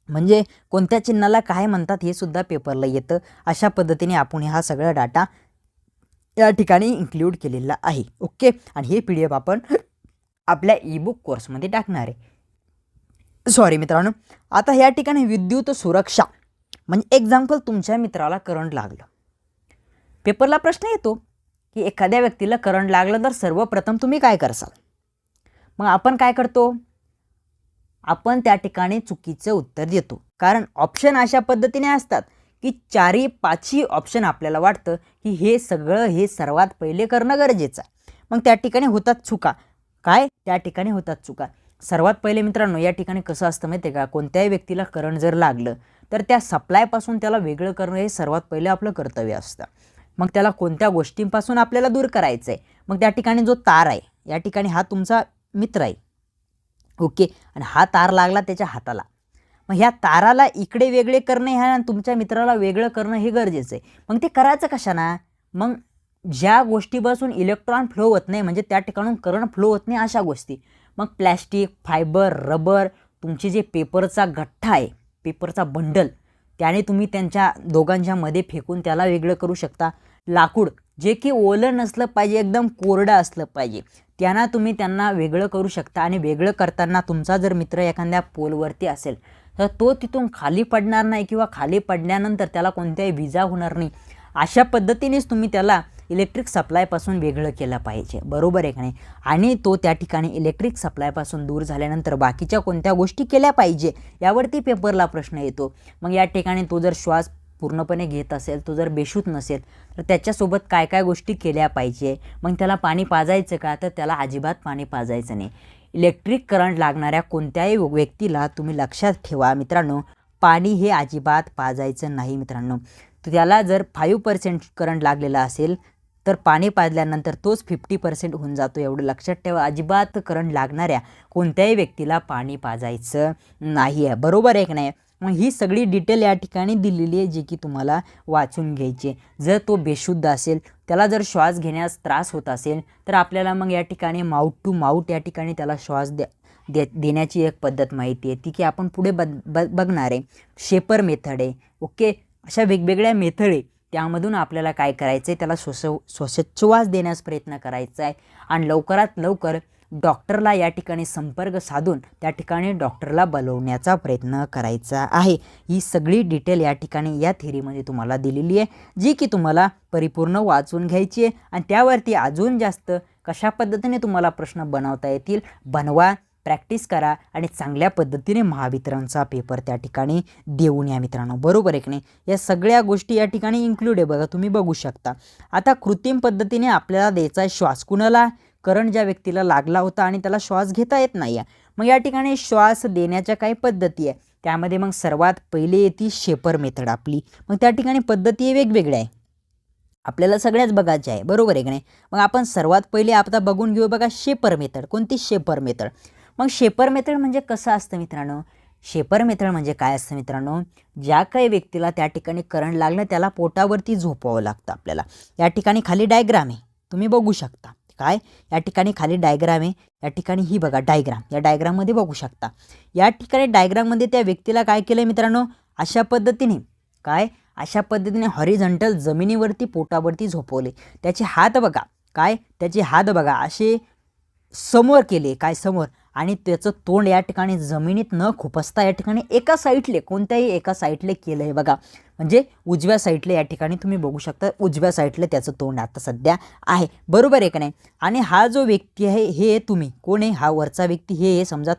म्हणजे कोणत्या चिन्हाला काय म्हणतात हे सुद्धा पेपरला येतं. अशा पद्धतीने आपण हा सगळा डाटा या ठिकाणी इन्क्ल्यूड केलेला आहे. ओके. आणि हे PDF आपण आपल्या ईबुक कोर्समध्ये टाकणार आहे. सॉरी मित्रांनो. आता या ठिकाणी विद्युत सुरक्षा म्हणजे एक्झाम्पल तुमच्या मित्राला करंट लागलं. पेपरला प्रश्न येतो की एखाद्या व्यक्तीला करंट लागलं तर सर्वप्रथम तुम्ही काय करसाल? मग आपण काय करतो? आपण त्या ठिकाणी चुकीचं उत्तर देतो. कारण ऑप्शन अशा पद्धतीने असतात की 4-5 ऑप्शन आपल्याला वाटतं की हे सर्वात पहिले करणं गरजेचं आहे. मग त्या ठिकाणी होतात चुका. काय? त्या ठिकाणी होतात चुका. सर्वात पहिले मित्रांनो या ठिकाणी कसं असतं माहिती आहे का? कोणत्याही व्यक्तीला करंट जर लागलं तर त्या सप्लायपासून त्याला वेगळं करणं हे सर्वात पहिले आपलं कर्तव्य असतं. मग त्याला कोणत्या गोष्टींपासून आपल्याला दूर करायचं आहे? मग त्या ठिकाणी जो तार आहे या ठिकाणी हा तुमचा मित्र आहे. ओके. आणि हा तार लागला त्याच्या हाताला. मग ह्या ताराला इकडे वेगळे करणे ह्या तुमच्या मित्राला वेगळं करणं हे गरजेचं आहे. मग ते करायचं कशाना? मग ज्या गोष्टीपासून इलेक्ट्रॉन फ्लो होत नाही म्हणजे त्या ठिकाणून करंट फ्लो होत नाही अशा गोष्टी. मग प्लॅस्टिक, फायबर, रबर, तुमची जे पेपरचा गठ्ठा आहे, पेपरचा बंडल, त्याने तुम्ही त्यांच्या दोघांच्या मध्ये फेकून त्याला वेगळं करू शकता. लाकूड जे की ओलं नसलं पाहिजे, एकदम कोरडं असलं पाहिजे, त्यांना वेगळं करू शकता. आणि वेगळं करताना तुमचा जर मित्र एखाद्या पोलवरती असेल तर तो तिथून खाली पडणार नाही किंवा खाली पडल्यानंतर त्याला कोणत्याही विजा होणार नाही. अशा पद्धतीनेच तुम्ही त्याला इलेक्ट्रिक सप्लायपासून वेगळं केलं पाहिजे, बरोबर आहे का नाही? आणि तो त्या ठिकाणी इलेक्ट्रिक सप्लायपासून दूर झाल्यानंतर बाकीच्या कोणत्या गोष्टी केल्या पाहिजे यावरती पेपरला प्रश्न येतो. मग या ठिकाणी तो जर श्वास पूर्णपणे घेत असेल, तो जर बेशुद्ध नसेल तर त्याच्यासोबत काय काय गोष्टी केल्या पाहिजे? मग त्याला पाणी पाजायचं का? तर त्याला अजिबात पाणी पाजायचं नाही. इलेक्ट्रिक करंट लागणाऱ्या कोणत्याही व्यक्तीला तुम्ही लक्षात ठेवा मित्रांनो, पाणी हे अजिबात पाजायचं नाही मित्रांनो. त्याला जर 5% करंट लागलेला असेल तर पाणी पाजल्यानंतर तोच 50% होऊन जातो, एवढं लक्षात ठेवा. अजिबात करंट लागणाऱ्या कोणत्याही व्यक्तीला पाणी पाजायचं नाही आहे, बरोबर आहे की नाही? मग ही सगळी डिटेल या ठिकाणी दिलेली आहे जी की तुम्हाला वाचून घ्यायची. जर तो बेशुद्ध असेल, त्याला जर श्वास घेण्यास त्रास होत असेल तर आपल्याला मग या ठिकाणी माउथ टू माउथ या ठिकाणी त्याला श्वास देण्याची एक पद्धत माहिती आहे ती की आपण पुढे बघणार आहे. शेपर मेथड आहे. ओके, अशा वेगवेगळ्या मेथड आहे. त्यामधून आपल्याला काय करायचं आहे, त्याला श्वासोच्छवास देण्यास प्रयत्न करायचा आहे आणि लवकरात लवकर डॉक्टरला या ठिकाणी संपर्क साधून त्या ठिकाणी डॉक्टरला बोलवण्याचा प्रयत्न करायचा आहे. ही सगळी डिटेल या ठिकाणी या थेरीमध्ये तुम्हाला दिलेली आहे, जी की तुम्हाला परिपूर्ण वाचून घ्यायची आहे आणि त्यावरती अजून जास्त कशा पद्धतीने तुम्हाला प्रश्न बनवता येतील बनवा, प्रॅक्टिस करा आणि चांगल्या पद्धतीने महावितरणचा पेपर त्या ठिकाणी देऊन या मित्रांनो. बरोबर आहे की नाही? या सगळ्या गोष्टी या ठिकाणी इन्क्लूड आहे बघा, तुम्ही बघू शकता. आता कृत्रिम पद्धतीने आपल्याला द्यायचा आहे श्वास. कुणाला? करंट ज्या व्यक्तीला लागला होता आणि त्याला श्वास घेता येत नाही आहे. मग या ठिकाणी श्वास देण्याच्या काही पद्धती आहे. त्यामध्ये मग सर्वात पहिले येते शेपर मेथड आपली. मग त्या ठिकाणी पद्धती वेगवेगळ्या आहे, आपल्याला सगळ्याच बघायच्या आहे. बरोबर आहे की नाही? मग आपण सर्वात पहिले आता बघून घेऊ बघा शेपर मेथड. कोणती? Shaper method. मग शेपर मेथड म्हणजे कसं असतं मित्रांनो? शेपर मेथड म्हणजे काय असतं मित्रांनो? ज्या काही व्यक्तीला त्या ठिकाणी करंट लागलं त्याला पोटावरती झोपावं लागतं आपल्याला. या ठिकाणी खाली डायग्राम आहे, तुम्ही बघू शकता. काय? या ठिकाणी खाली डायग्राम आहे. या ठिकाणी ही बघा डायग्राम, या डायग्राममध्ये बघू शकता. या ठिकाणी डायग्राममध्ये त्या व्यक्तीला काय केलं मित्रांनो? अशा पद्धतीने काय? अशा पद्धतीने हॉरिझॉन्टल जमिनीवरती पोटावरती झोपवले. त्याचे हात बघा, काय? त्याचे हात बघा असे समोर केले, काय? समोर. आणि त्याचं तोंड या ठिकाणी जमिनीत न खुपसता या ठिकाणी एका साईडले, कोणत्याही एका साईडले केलं आहे बघा. म्हणजे उजव्या साईडले या ठिकाणी तुम्ही बघू शकता, उजव्या साईडले त्याचं तोंड आता सध्या आहे. बरोबर आहे का नाही? आणि हा जो व्यक्ती आहे हे तुम्ही कोण आहे? हा वरचा व्यक्ती हे समजा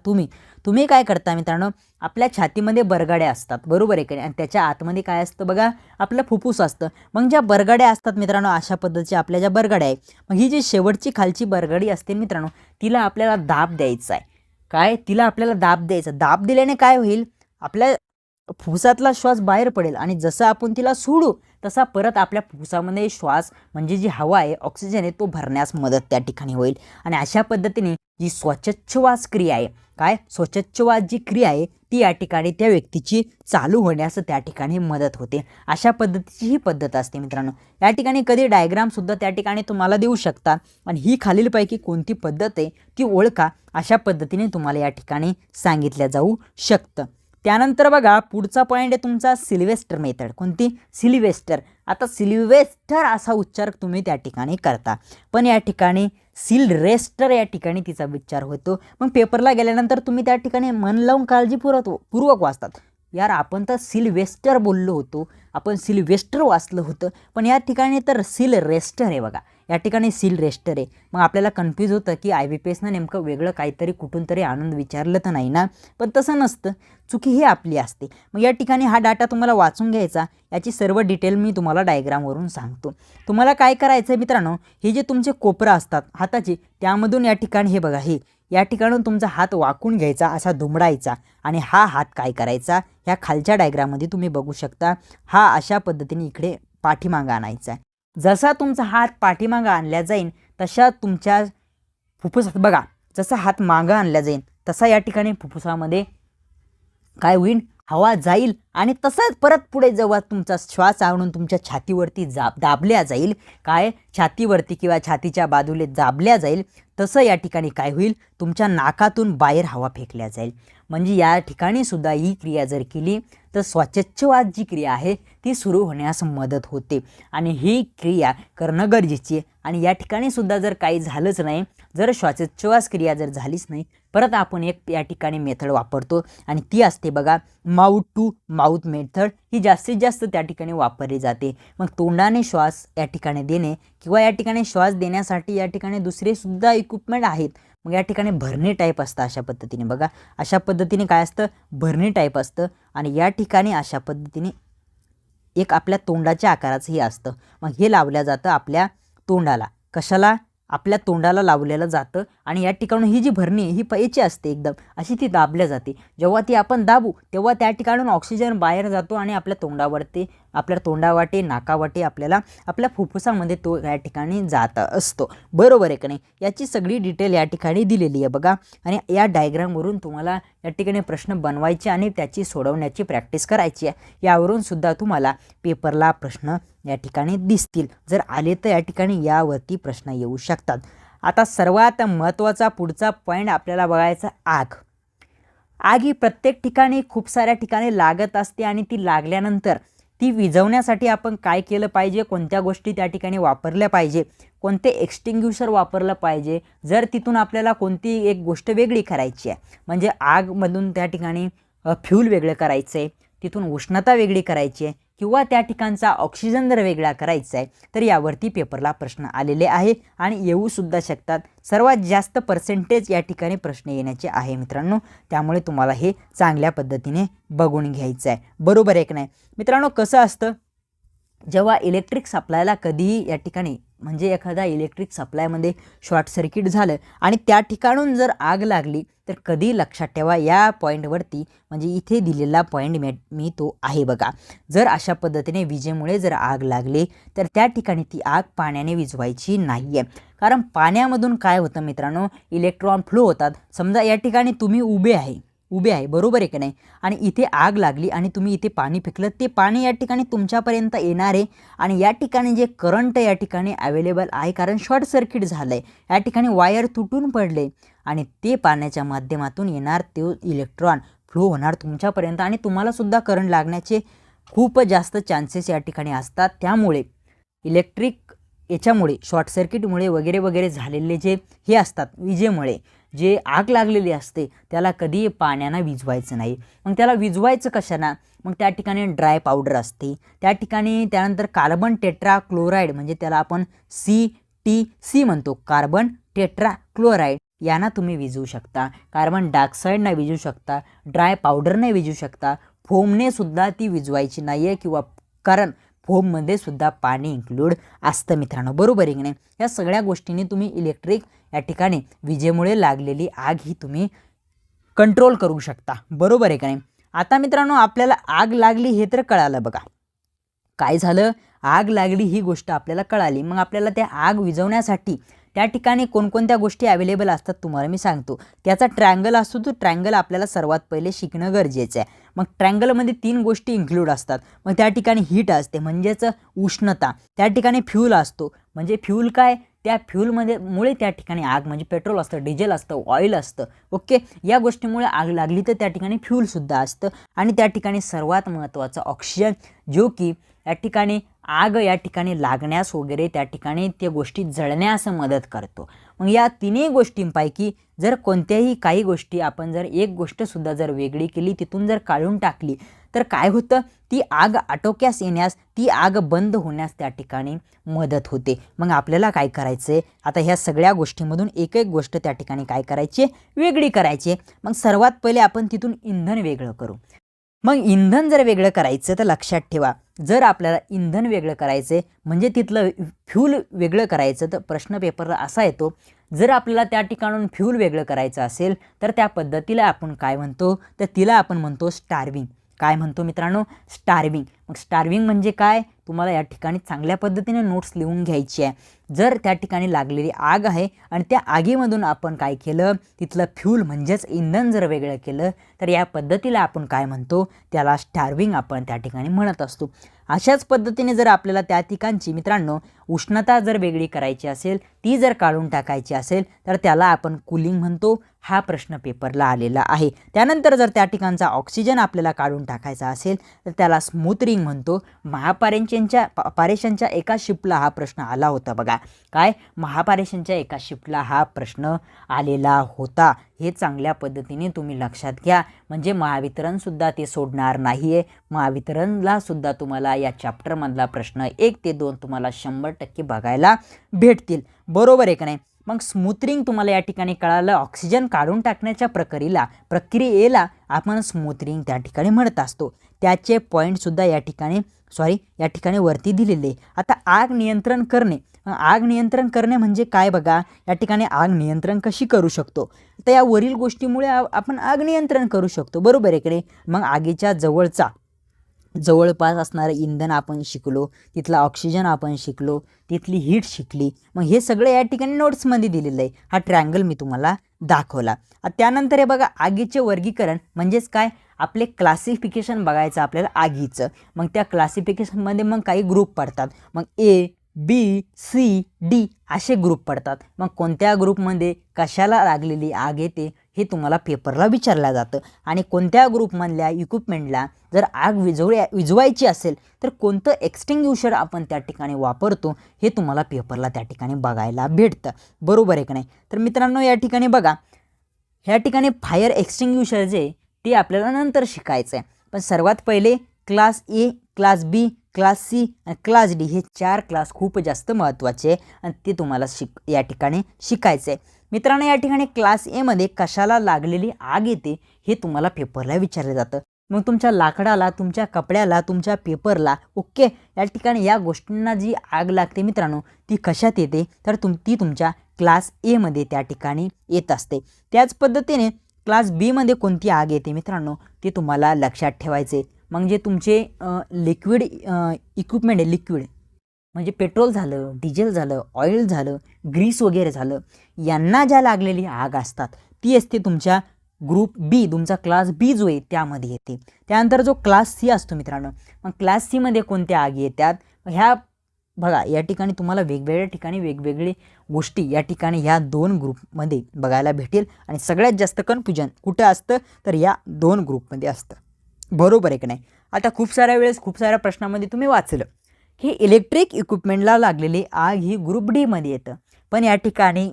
तुम्ही काय करता मित्रांनो? आपल्या छातीमध्ये बरगाड्या असतात. बरोबर आहे का नाही? आणि त्याच्या आतमध्ये काय असतं बघा? आपलं फुफ्फुस असतं. मग ज्या बरगाड्या असतात मित्रांनो, अशा पद्धतीच्या आपल्या ज्या बरगाड्या आहे, मग ही जी शेवटची खालची बरगाडी असते मित्रांनो, तिला आपल्याला दाब द्यायचा आहे. काय? तिला आपल्याला दाब द्यायचा. दाब दिल्याने काय होईल? आपल्या फुफ्फुसातला श्वास बाहेर पडेल आणि जसं आपण तिला सोडू तसा परत आपल्या फुफ्फुसामध्ये श्वास म्हणजे जी हवा आहे, ऑक्सिजन आहे, तो भरण्यास मदत त्या ठिकाणी होईल. आणि अशा पद्धतीने जी श्वासोच्छवास क्रिया आहे, काय? श्वासोच्छवास जी क्रिया आहे ती या ठिकाणी त्या व्यक्तीची चालू होण्यास त्या ठिकाणी मदत होते. अशा पद्धतीची ही पद्धत असते मित्रांनो. या ठिकाणी कधी डायग्रामसुद्धा त्या ठिकाणी तुम्हाला देऊ शकतात आणि ही खालीलपैकी कोणती पद्धत आहे ती ओळखा, अशा पद्धतीने तुम्हाला या ठिकाणी सांगितल्या जाऊ शकतं. त्यानंतर बघा पुढचा पॉईंट आहे तुमचा सिल्वेस्टर मेथड. कोणती? सिल्वेस्टर. आता सिल्वेस्टर असा उच्चार तुम्ही त्या ठिकाणी करता, पण या ठिकाणी सिलरेस्टर या ठिकाणी तिचा उच्चार होतो. मग पेपरला गेल्यानंतर तुम्ही त्या ठिकाणी मन लावून काळजीपूर्वक वाचतात. यार आपण तर सिल्वेस्टर बोललो होतो, आपण सिल्वेस्टर वाचलं होतं, पण या ठिकाणी तर सिलरेस्टर आहे बघा. या ठिकाणी सिलरेस्टर आहे. मग आपल्याला कन्फ्यूज होतं की IBPSनं नेमकं वेगळं काहीतरी कुठून तरी आणून विचारलं तर नाही ना? पण तसं नसतं, चुकी ही आपली असते. मग या ठिकाणी हा डाटा तुम्हाला वाचून घ्यायचा. याची सर्व डिटेल मी तुम्हाला डायग्रामवरून सांगतो. तुम्हाला काय करायचं आहे मित्रांनो? हे जे तुमचे कोपरा असतात हाताचे, त्यामधून या ठिकाणी हे बघा, हे या ठिकाणून तुमचा हात वाकून घ्यायचा, असा दुमडायचा आणि हा हात काय करायचा? ह्या खालच्या डायग्राममध्ये तुम्ही बघू शकता, हा अशा पद्धतीने इकडे पाठीमागं आणायचा आहे. जसा तुमचा हात पाठीमागं आणला जाईल तशा तुमच्या फुफ्फुसात बघा, जसा हात मागं आणला जाईल तसा या ठिकाणी फुफ्फुसामध्ये काय होईल? हवा जाईल आणि तसाच परत पुढे जेव्हा तुमचा श्वास आणून तुमच्या छातीवरती दाबल्या जाईल, काय? छातीवरती किंवा छातीच्या बाजूला दाबल्या जाईल, तसं या ठिकाणी काय होईल? तुमच्या नाकातून बाहेर हवा फेकल्या जाईल. म्हणजे या ठिकाणी सुद्धा ही क्रिया जर केली तर श्वासोच्छवास जी क्रिया आहे ती सुरू होण्यास मदत होते आणि ही क्रिया करणं गरजेची आहे. आणि या ठिकाणी सुद्धा जर काही झालंच नाही, जर श्वासोच्छवास क्रिया जर झालीच नाही, परत आपण एक या ठिकाणी मेथड वापरतो आणि ती असते बघा माउथ टू माउथ मेथड. ही जास्तीत जास्त त्या ठिकाणी वापरली जाते. मग तोंडाने श्वास या ठिकाणी देणे किंवा या ठिकाणी श्वास देण्यासाठी या ठिकाणी दुसरे सुद्धा इक्विपमेंट आहेत. मग या ठिकाणी भरणी टाईप असतं. अशा पद्धतीने बघा, अशा पद्धतीने काय असतं? भरणी टाईप असतं आणि या ठिकाणी अशा पद्धतीने एक आपल्या तोंडाच्या आकाराचं हे असतं. मग हे लावलं जातं आपल्या तोंडाला. कशाला? आपल्या तोंडाला लावलेलं जातं आणि या ठिकाणी ही जी भरणी ही पैची असते एकदम अशी ती दाबल्या जाते. जेव्हा ती आपण दाबू तेव्हा त्या ठिकाणून ऑक्सिजन बाहेर जातो आणि आपल्या तोंडावरती, आपल्या तोंडावाटे, नाकावाटे आपल्याला आपल्या फुफ्फुसामध्ये तो या ठिकाणी जात असतो. बरोबर आहे का नाही? याची सगळी डिटेल या ठिकाणी दिलेली आहे बघा. आणि या डायग्रामवरून तुम्हाला या ठिकाणी प्रश्न बनवायचे आणि त्याची सोडवण्याची प्रॅक्टिस करायची आहे. यावरून सुद्धा तुम्हाला पेपरला प्रश्न या ठिकाणी दिसतील. जर आले तर या ठिकाणी यावरती प्रश्न येऊ शकतात. आता सर्वात महत्त्वाचा पुढचा पॉईंट आपल्याला बघायचा आग. आग ही प्रत्येक ठिकाणी खूप साऱ्या ठिकाणी लागत असते आणि ती लागल्यानंतर ती विझवण्यासाठी आपण काय केलं पाहिजे, कोणत्या गोष्टी त्या ठिकाणी वापरल्या पाहिजे, कोणते एक्सटिंग्विशर वापरलं पाहिजे. जर तिथून आपल्याला कोणती एक गोष्ट वेगळी करायची आहे, म्हणजे आगमधून त्या ठिकाणी फ्यूल वेगळं करायचं आहे, तिथून उष्णता वेगळी करायची आहे, किंवा त्या ठिकाणचा ऑक्सिजन जर वेगळा करायचा आहे, तर यावरती पेपरला प्रश्न आलेले आहे आणि येऊसुद्धा शकतात. सर्वात जास्त पर्सेंटेज या ठिकाणी प्रश्न येण्याचे आहे मित्रांनो. त्यामुळे तुम्हाला हे चांगल्या पद्धतीने बघून घ्यायचं आहे. बरोबर आहे की नाही मित्रांनो. कसं असतं, जेव्हा इलेक्ट्रिक सप्लायला कधीही या ठिकाणी म्हणजे एखादा इलेक्ट्रिक सप्लायमध्ये शॉर्ट सर्किट झालं आणि त्या ठिकाणून जर आग लागली, तर कधी लक्षात ठेवा या पॉईंटवरती, म्हणजे इथे दिलेला पॉईंट मी तो आहे बघा. जर अशा पद्धतीने विजेमुळे जर आग लागली तर त्या ठिकाणी ती आग पाण्याने विझवायची नाही आहे. कारण पाण्यामधून काय होतं मित्रांनो, इलेक्ट्रॉन फ्लो होतात. समजा या ठिकाणी तुम्ही उभे आहे बरोबर आहे की नाही, आणि इथे आग लागली आणि तुम्ही इथे पाणी फेकलं, ते पाणी या ठिकाणी तुमच्यापर्यंत येणार आहे आणि या ठिकाणी जे करंट या ठिकाणी अवेलेबल आहे, कारण शॉर्ट सर्किट झालं आहे, या ठिकाणी वायर तुटून पडले आणि ते पाण्याच्या माध्यमातून येणार, ते इलेक्ट्रॉन फ्लो होणार तुमच्यापर्यंत आणि तुम्हालासुद्धा करंट लागण्याचे खूप जास्त चान्सेस या ठिकाणी असतात. त्यामुळे इलेक्ट्रिक याच्यामुळे शॉर्ट सर्किटमुळे वगैरे वगैरे झालेले जे हे असतात, विजेमुळे जे आग लागलेली असते, त्याला कधी पाण्यानं विझवायचं नाही. मग त्याला विझवायचं कशाना, मग त्या ठिकाणी ड्राय पावडर असते, त्या ठिकाणी त्यानंतर कार्बन टेट्रा क्लोराईड, म्हणजे त्याला आपण CTC म्हणतो, कार्बन टेट्रा क्लोराईड, यांना तुम्ही विझवू शकता. कार्बन डायऑक्साईडने विझू शकता, ड्राय पावडरने विझू शकता, फोमने सुद्धा ती विझवायची नाही आहे, किंवा कारण फोममध्ये सुद्धा पाणी इन्क्लूड असतं मित्रांनो. बरोबर आहे की नाही. या सगळ्या गोष्टींनी तुम्ही इलेक्ट्रिक या ठिकाणी विजेमुळे लागलेली आग ही तुम्ही कंट्रोल करू शकता. बरोबर आहे का नाही. आता मित्रांनो आपल्याला आग लागली हे तर कळालं बघा. काय झालं, आग लागली ही गोष्ट आपल्याला कळाली. मग आपल्याला त्या आग विझवण्यासाठी त्या ठिकाणी कोणकोणत्या गोष्टी अवेलेबल असतात तुम्हाला मी सांगतो. त्याचा ट्रायंगल असतो, तो ट्रायंगल आपल्याला सर्वात पहिले शिकणं गरजेचं आहे. मग ट्रायंगलमध्ये 3 गोष्टी इन्क्लूड असतात. मग त्या ठिकाणी हीट असते म्हणजेच उष्णता, त्या ठिकाणी फ्यूल असतो, म्हणजे फ्यूल काय, त्या फ्यूलमध्ये मुळे त्या ठिकाणी आग, म्हणजे पेट्रोल असतं, डिझेल असतं, ऑइल असतं. ओके, या गोष्टीमुळे आग लागली तर त्या ठिकाणी फ्यूलसुद्धा असतं. आणि त्या ठिकाणी सर्वात महत्त्वाचं ऑक्सिजन, जो की या ठिकाणी आग या ठिकाणी लागण्यास वगैरे त्या ठिकाणी त्या गोष्टी जळण्यास मदत करतो. मग या तिन्ही गोष्टींपैकी जर कोणत्याही काही गोष्टी आपण जर एक गोष्टसुद्धा जर वेगळी केली, तिथून जर काढून टाकली, तर काय होतं, ती आग आटोक्यास येण्यास, ती आग बंद होण्यास त्या ठिकाणी मदत होते. मग आपल्याला काय करायचं आहे, आता ह्या सगळ्या गोष्टींमधून एक एक गोष्ट त्या ठिकाणी काय करायची, वेगळी करायची. मग सर्वात पहिले आपण तिथून इंधन वेगळं करू. मग इंधन जर वेगळं करायचं तर लक्षात ठेवा, जर आपल्याला इंधन वेगळं करायचं म्हणजे तिथलं फ्यूल वेगळं करायचं, तर प्रश्न पेपरला असा येतो, जर आपल्याला त्या ठिकाणून फ्यूल वेगळं करायचं असेल तर त्या पद्धतीला आपण काय म्हणतो, तर तिला आपण म्हणतो स्टार्विंग. काय म्हणतो मित्रांनो, स्टार्विंग. मग स्टार्विंग म्हणजे काय, तुम्हाला या ठिकाणी चांगल्या पद्धतीने नोट्स लिहून घ्यायची आहे. जर त्या ठिकाणी लागलेली आग आहे आणि त्या आगीमधून आपण काय केलं, तिथलं फ्यूल म्हणजेच इंधन जर वेगळं केलं, तर या पद्धतीला आपण काय म्हणतो, त्याला स्टार्विंग आपण त्या ठिकाणी म्हणत असतो. अशाच पद्धतीने जर आपल्याला त्या ठिकाणची मित्रांनो उष्णता जर वेगळी करायची असेल, ती जर काढून टाकायची असेल, तर त्याला आपण कूलिंग म्हणतो. हा प्रश्न पेपरला आलेला आहे. त्यानंतर जर त्या ठिकाणचा ऑक्सिजन आपल्याला काढून टाकायचा असेल, तर त्याला स्मूथरिंग म्हणतो. महापारेषणच्या एका शिफ्टला हा प्रश्न आला होता बघा. काय, महापारेषणच्या एका शिफ्टला हा प्रश्न आलेला होता. हे चांगल्या पद्धतीने तुम्ही लक्षात घ्या, म्हणजे महावितरणसुद्धा ते सोडणार नाही आहे. महावितरणला सुद्धा तुम्हाला या चॅप्टरमधला प्रश्न 1 ते 2 तुम्हाला 100% बघायला भेटतील. बरोबर आहे का नाही. मग स्मूथरिंग तुम्हाला या ठिकाणी कळालं, ऑक्सिजन काढून टाकण्याच्या प्रक्रियेला आपण स्मूथरिंग त्या ठिकाणी म्हणत असतो. त्याचे पॉईंटसुद्धा या ठिकाणी वरती दिलेले. आता आग नियंत्रण करणे म्हणजे काय बघा, या ठिकाणी आग नियंत्रण कशी करू शकतो, तर या वरील गोष्टीमुळे आपण आग नियंत्रण करू शकतो. बरोबर आहे की नाही. मग आगीच्या जवळपास असणारं इंधन आपण शिकलो, तिथला ऑक्सिजन आपण शिकलो, तिथली हीट शिकली. मग हे सगळं या ठिकाणी नोट्समध्ये दिलेलं आहे. हा ट्रायंगल मी तुम्हाला दाखवला. त्यानंतर हे बघा, आगीचे वर्गीकरण म्हणजेच काय, आपले क्लासिफिकेशन बघायचं आपल्याला आगीचं. मग त्या क्लासिफिकेशनमध्ये मग काही ग्रुप पडतात. मग A, बी, सी, डी असे ग्रुप पडतात. मग कोणत्या ग्रुपमध्ये कशाला लागलेली आग येते हे तुम्हाला पेपरला विचारलं जातं. आणि कोणत्या ग्रुपमधल्या इक्विपमेंटला जर आग विझवायची असेल तर कोणतं एक्सटिंग्युशर आपण त्या ठिकाणी वापरतो हे तुम्हाला पेपरला त्या ठिकाणी बघायला भेटतं. बरोबर आहे की नाही? तर मित्रांनो या ठिकाणी बघा, ह्या ठिकाणी फायर एक्सटिंग्युशर जे ते आपल्याला नंतर शिकायचं आहे. पण सर्वात पहिले class A, class B, class C आणि क्लास डी हे 4 क्लास खूप जास्त महत्त्वाचे आहे आणि ते तुम्हाला या ठिकाणी शिकायचं आहे. मित्रांनो या ठिकाणी क्लास एमध्ये कशाला लागलेली आग येते हे तुम्हाला पेपरला विचारलं जातं. मग तुमच्या लाकडाला, तुमच्या कपड्याला, तुमच्या पेपरला ओके या ठिकाणी या गोष्टींना जी आग लागते मित्रांनो ती कशात येते तर ती तुमच्या क्लास एमध्ये त्या ठिकाणी येत असते. त्याच पद्धतीने क्लास बीमध्ये कोणती आग येते मित्रांनो ते तुम्हाला लक्षात ठेवायचे. म्हणजे तुमचे लिक्विड इक्विपमेंट आहे, लिक्विड म्हणजे पेट्रोल झालं, डिझेल झालं, ऑइल झालं, ग्रीस वगैरे झालं, यांना ज्या लागलेली आग असतात ती असते तुमच्या ग्रुप बी, तुमचा क्लास बी जो आहे त्यामध्ये येते. त्यानंतर जो क्लास सी असतो मित्रांनो, मग क्लास सीमध्ये कोणत्या आगी येतात ह्या बघा या ठिकाणी तुम्हाला वेगवेगळ्या ठिकाणी वेगवेगळे गोष्टी या ठिकाणी ह्या 2 ग्रुपमध्ये बघायला भेटेल. आणि सगळ्यात जास्त कन्फ्युजन कुठं असतं तर या 2 ग्रुपमध्ये असतं. बरोबर आहे की नाही? आता खूप साऱ्या वेळेस खूप साऱ्या प्रश्नामध्ये तुम्ही वाचलं की इलेक्ट्रिक इक्विपमेंटला लागलेली आग ही ग्रुप डीमध्ये येतं. पण या ठिकाणी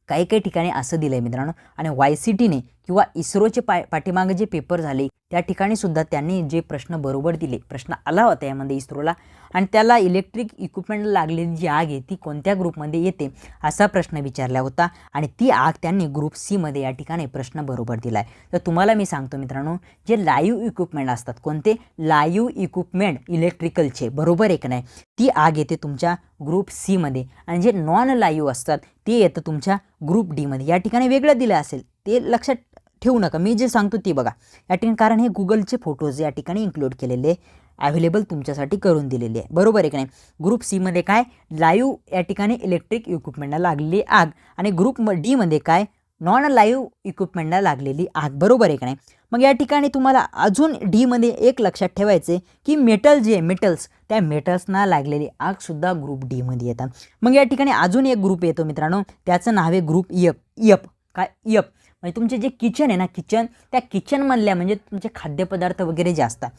काही काही ठिकाणी असं दिलं आहे मित्रांनो. आणि YCTने किंवा इस्रोचे पाठीमागे जे पेपर झाले त्या ठिकाणी सुद्धा त्यांनी जे प्रश्न बरोबर दिले, प्रश्न आला होता यामध्ये इस्रोला आणि त्याला इलेक्ट्रिक इक्विपमेंटला लागलेली जी आग आहे ती कोणत्या ग्रुपमध्ये येते असा प्रश्न विचारला होता. आणि ती आग त्यांनी ग्रुप सीमध्ये या ठिकाणी प्रश्न बरोबर दिला आहे. तर तुम्हाला मी सांगतो मित्रांनो, जे लाईव्ह इक्विपमेंट असतात, कोणते लाईव्ह इक्विपमेंट इलेक्ट्रिकलचे, बरोबर आहे की नाही, ती आग येते तुमच्या ग्रुप सीमध्ये. आणि जे नॉन लाईव्ह असतात ते येतं तुमच्या ग्रुप डीमध्ये. या ठिकाणी वेगळं दिलं असेल ते लक्षात ठेवू नका, मी जे सांगतो ते बघा या ठिकाणी, कारण हे गुगलचे फोटोज या ठिकाणी इन्क्लूड केलेले अवेलेबल तुमच्यासाठी करून दिलेले आहे. बरोबर आहे की नाही? ग्रुप सीमध्ये काय लाईव्ह या ठिकाणी इलेक्ट्रिक इक्विपमेंटला लागलेली आग आणि ग्रुप डीमध्ये काय नॉन लाईव्ह इक्विपमेंटला लागलेली आग. बरोबर आहे की नाही? मग या ठिकाणी तुम्हाला अजून डीमध्ये एक लक्षात ठेवायचे की मेटल जे मेटल्स त्या मेटल्सना लागलेली आगसुद्धा ग्रुप डीमध्ये येतात. मग या ठिकाणी अजून एक ग्रुप येतो मित्रांनो, त्याचं नाव आहे ग्रुप एफ. काय एफ म्हणजे तुमचे जे किचन आहे ना, किचन, त्या किचनमधल्या म्हणजे तुमचे खाद्यपदार्थ वगैरे जे असतात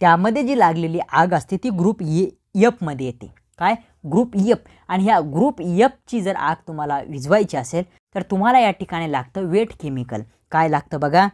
त्यामध्ये जी लागलेली आग असते ती ग्रुप एफमध्ये येते. काय ग्रुप एफ. आणि ह्या ग्रुप एफची जर आग तुम्हाला विझवायची असेल तर तुम्हाला या ठिकाणी लागतं वेट केमिकल. काय लागतं बघा,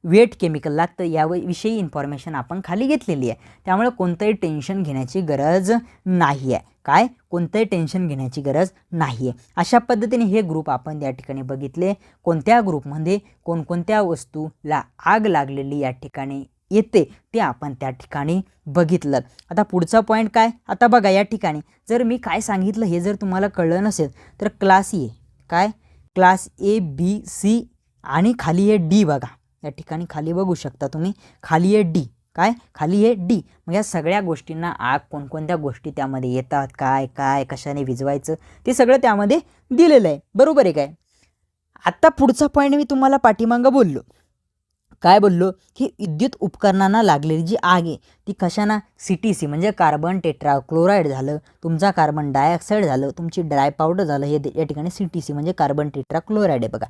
वेट केमिकल लागतं. याविषयी इन्फॉर्मेशन आपण खाली घेतलेली आहे, त्यामुळे कोणतंही टेन्शन घेण्याची गरज नाही आहे. काय कोणतंही टेन्शन घेण्याची गरज नाही आहे. अशा पद्धतीने हे ग्रुप आपण या ठिकाणी बघितले, कोणत्या ग्रुपमध्ये कोणकोणत्या वस्तूला आग लागलेली या ठिकाणी येते ते आपण त्या ठिकाणी बघितलं. आता पुढचा पॉईंट काय, आता बघा या ठिकाणी जर मी काय सांगितलं हे जर तुम्हाला कळलं नसेल तर क्लास ए, काय क्लास ए, बी, सी आणि खाली आहे डी. बघा या ठिकाणी खाली बघू शकता तुम्ही, खाली आहे डी. काय खाली आहे डी. मग या सगळ्या गोष्टींना आग कोणकोणत्या गोष्टी त्यामध्ये येतात, काय काय कशाने विझवायचं ते सगळं त्यामध्ये दिलेलं आहे. बरोबर आहे काय? आत्ता पुढचा पॉईंट मी तुम्हाला पाठीमागं बोललो, काय बोललो की विद्युत उपकरणांना लागलेली जी आग आहे ती कशाना, CTC म्हणजे कार्बन टेट्राक्लोराईड झालं, तुमचा कार्बन डायऑक्साईड झालं, तुमची ड्राय पावडर झालं, हे या ठिकाणी CTC म्हणजे कार्बन टेट्राक्लोराईड आहे. बघा